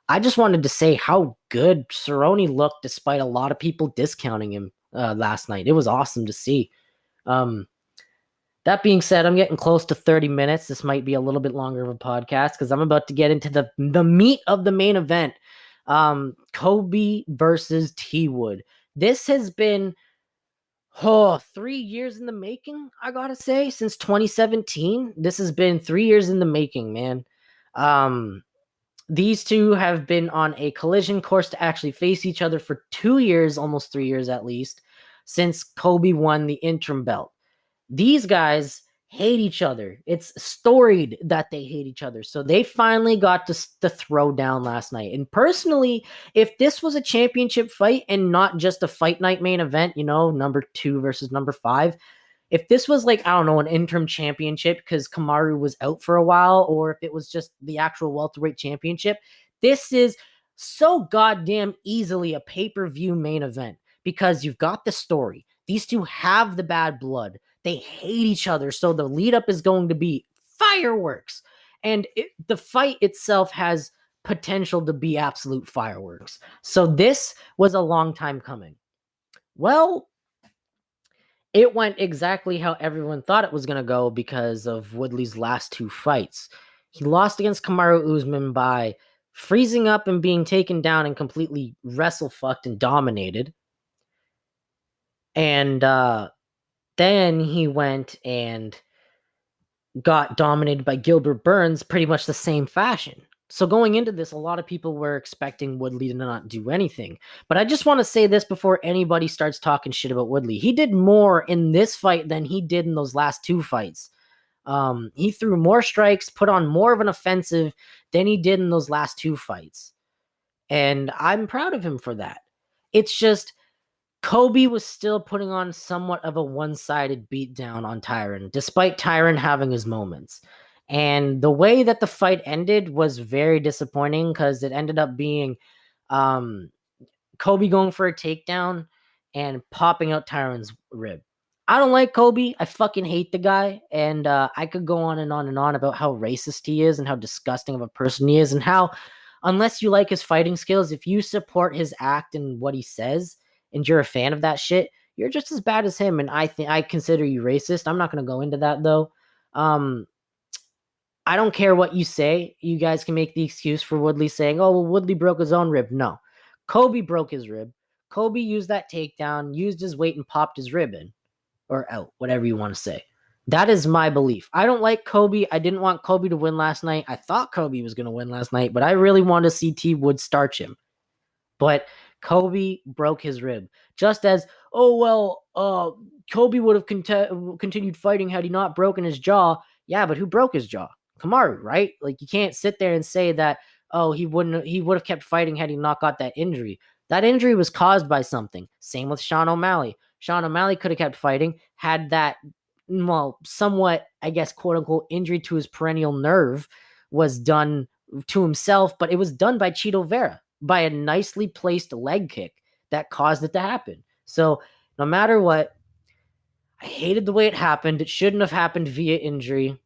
I just wanted to say how good Cerrone looked despite a lot of people discounting him last night. It was awesome to see. Um, that being said, I'm getting close to 30 minutes. This might be a little bit longer of a podcast because I'm about to get into the meat of the main event. Kobe versus T Wood. This has been 3 years in the making, I gotta say, since 2017. This has been 3 years in the making, man. These two have been on a collision course to actually face each other for 2 years, almost 3 years at least, since Kobe won the interim belt. These guys hate each other. It's storied that they hate each other. So they finally got to throw down last night. And personally, if this was a championship fight and not just a fight night main event, number 2 versus number 5, if this was like, I don't know, an interim championship because Kamaru was out for a while, or if it was just the actual welterweight championship, this is so goddamn easily a pay-per-view main event because you've got the story. These two have the bad blood. They hate each other. So the lead up is going to be fireworks. And the fight itself has potential to be absolute fireworks. So this was a long time coming. Well, it went exactly how everyone thought it was going to go because of Woodley's last 2 fights. He lost against Kamaru Usman by freezing up and being taken down and completely wrestle fucked and dominated. And then he went and got dominated by Gilbert Burns pretty much the same fashion. So going into this, a lot of people were expecting Woodley to not do anything. But I just want to say this before anybody starts talking shit about Woodley. He did more in this fight than he did in those last 2 fights. He threw more strikes, put on more of an offensive than he did in those last 2 fights. And I'm proud of him for that. It's just Kobe was still putting on somewhat of a one-sided beatdown on Tyron, despite Tyron having his moments. And the way that the fight ended was very disappointing because it ended up being Kobe going for a takedown and popping out Tyron's rib. I don't like Kobe. I fucking hate the guy. And I could go on and on and on about how racist he is and how disgusting of a person he is and how, unless you like his fighting skills, if you support his act and what he says and you're a fan of that shit, you're just as bad as him. And I consider you racist. I'm not going to go into that though. I don't care what you say. You guys can make the excuse for Woodley saying, oh, well, Woodley broke his own rib. No. Kobe broke his rib. Kobe used that takedown, used his weight, and popped his rib in or out, whatever you want to say. That is my belief. I don't like Kobe. I didn't want Kobe to win last night. I thought Kobe was going to win last night, but I really wanted to see T Wood starch him. But Kobe broke his rib. Just as, Kobe would have continued fighting had he not broken his jaw. Yeah, but who broke his jaw? Kamaru, right? Like, you can't sit there and say that, oh, he would have kept fighting had he not got that injury. That injury was caused by something. Same with Sean O'Malley. Sean O'Malley could have kept fighting had that, somewhat, I guess, quote unquote, injury to his perennial nerve was done to himself, but it was done by Chito Vera, by a nicely placed leg kick that caused it to happen. So no matter what, I hated the way it happened. It shouldn't have happened via injury,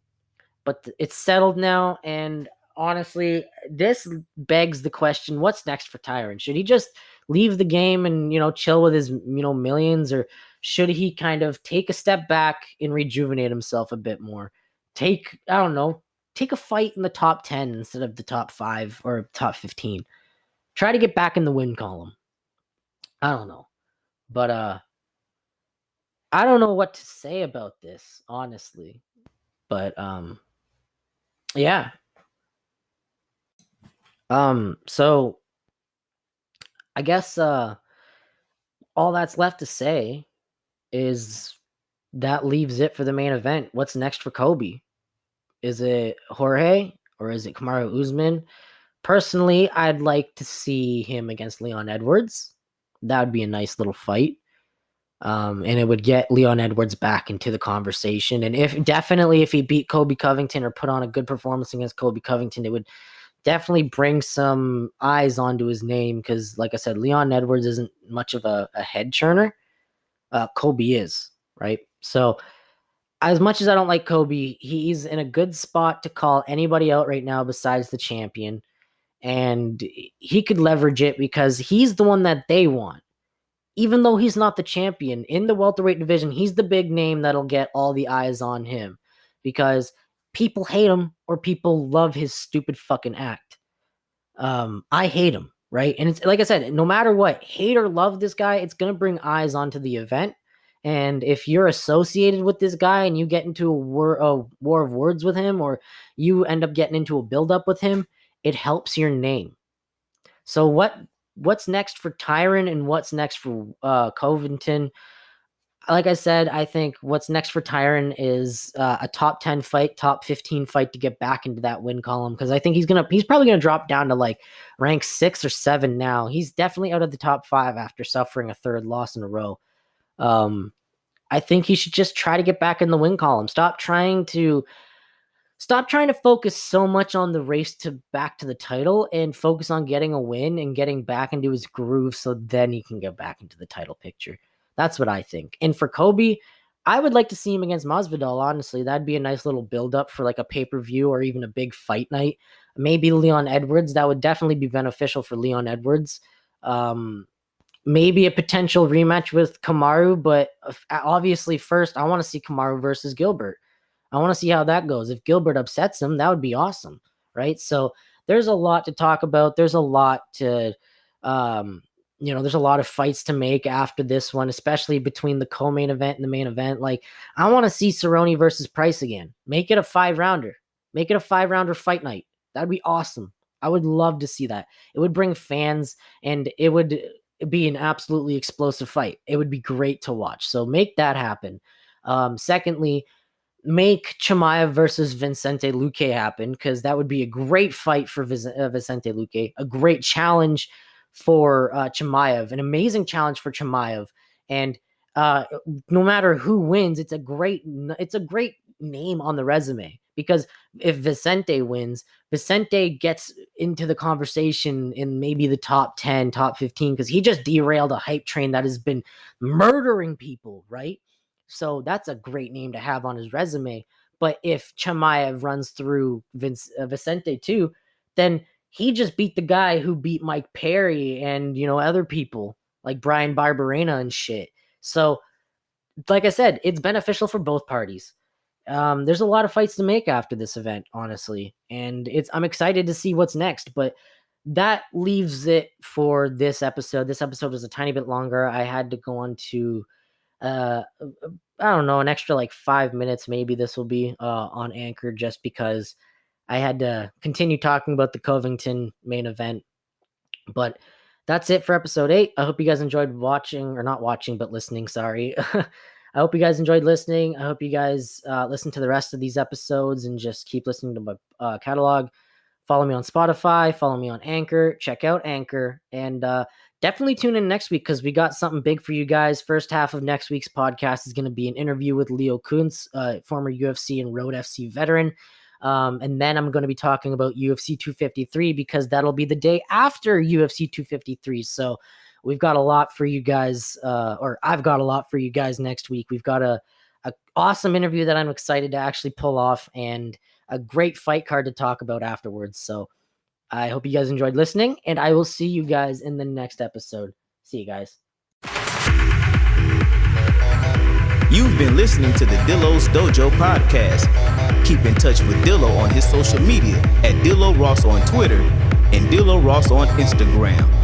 but it's settled now. And honestly, this begs the question, what's next for Tyron? Should he just leave the game and, chill with his, millions, or should he kind of take a step back and rejuvenate himself a bit more? Take a fight in the top 10 instead of the top 5 or top 15. Try to get back in the win column. I don't know. But I don't know what to say about this, honestly. But yeah. So I guess all that's left to say is that leaves it for the main event. What's next for Kobe? Is it Jorge or is it Kamaru Usman? Personally, I'd like to see him against Leon Edwards. That would be a nice little fight. And it would get Leon Edwards back into the conversation. And if he beat Kobe Covington or put on a good performance against Kobe Covington, it would definitely bring some eyes onto his name. Because, like I said, Leon Edwards isn't much of a head churner. Kobe is, right? So as much as I don't like Kobe, he's in a good spot to call anybody out right now besides the champion. And he could leverage it because he's the one that they want. Even though he's not the champion in the welterweight division, he's the big name that'll get all the eyes on him because people hate him or people love his stupid fucking act. I hate him, right? And it's like I said, no matter what, hate or love this guy, it's going to bring eyes onto the event. And if you're associated with this guy and you get into a war of words with him, or you end up getting into a buildup with him, it helps your name. So what's next for Tyron and what's next for Covington? Like I said, I think what's next for Tyron is a top 10 fight, top 15 fight to get back into that win column. Because I think he's probably gonna drop down to like rank 6 or 7 now. He's definitely out of the top 5 after suffering a third loss in a row. I think he should just try to get back in the win column. Stop trying to focus so much on the race back to the title and focus on getting a win and getting back into his groove so then he can get back into the title picture. That's what I think. And for Kobe, I would like to see him against Masvidal, honestly. That'd be a nice little build-up for like a pay-per-view or even a big fight night. Maybe Leon Edwards. That would definitely be beneficial for Leon Edwards. Maybe a potential rematch with Kamaru, but obviously first I want to see Kamaru versus Gilbert. I want to see how that goes. If Gilbert upsets him, that would be awesome, right? So there's a lot to talk about. There's a lot to, there's a lot of fights to make after this one, especially between the co-main event and the main event. Like, I want to see Cerrone versus Price again. Make it a 5-rounder. Make it a 5-rounder fight night. That'd be awesome. I would love to see that. It would bring fans, and it would be an absolutely explosive fight. It would be great to watch. So make that happen. Secondly, make Chimaev versus Vicente Luque happen, because that would be a great fight for Vicente Luque, a great challenge for Chimaev, an amazing challenge for Chimaev. And no matter who wins, it's a great name on the resume, because if Vicente wins, Vicente gets into the conversation in maybe the top 10, top 15, because he just derailed a hype train that has been murdering people, right? So that's a great name to have on his resume. But if Chimaev runs through Vicente too, then he just beat the guy who beat Mike Perry and, other people like Brian Barberena and shit. So, like I said, it's beneficial for both parties. there's a lot of fights to make after this event, honestly, and I'm excited to see what's next. But that leaves it for this episode. This episode was a tiny bit longer. I had to go on to I don't know, an extra like 5 minutes maybe this will be on Anchor, just because I had to continue talking about the Covington main event. But that's it for episode 8. I hope you guys enjoyed watching, or not watching, but listening. Sorry. I hope you guys enjoyed listening. I hope you guys listen to the rest of these episodes and just keep listening to my catalog. Follow me on Spotify. Follow me on Anchor. Check out Anchor. And definitely tune in next week, because we got something big for you guys. First half of next week's podcast is going to be an interview with Leo Kuntz, former UFC and Road FC veteran. And then I'm going to be talking about UFC 253, because that'll be the day after UFC 253. So we've got a lot for you guys, or I've got a lot for you guys next week. We've got a awesome interview that I'm excited to actually pull off, and a great fight card to talk about afterwards. So I hope you guys enjoyed listening, and I will see you guys in the next episode. See you guys. You've been listening to the Dillo's Dojo podcast. Keep in touch with Dillo on his social media at Dillo Ross on Twitter and Dillo Ross on Instagram.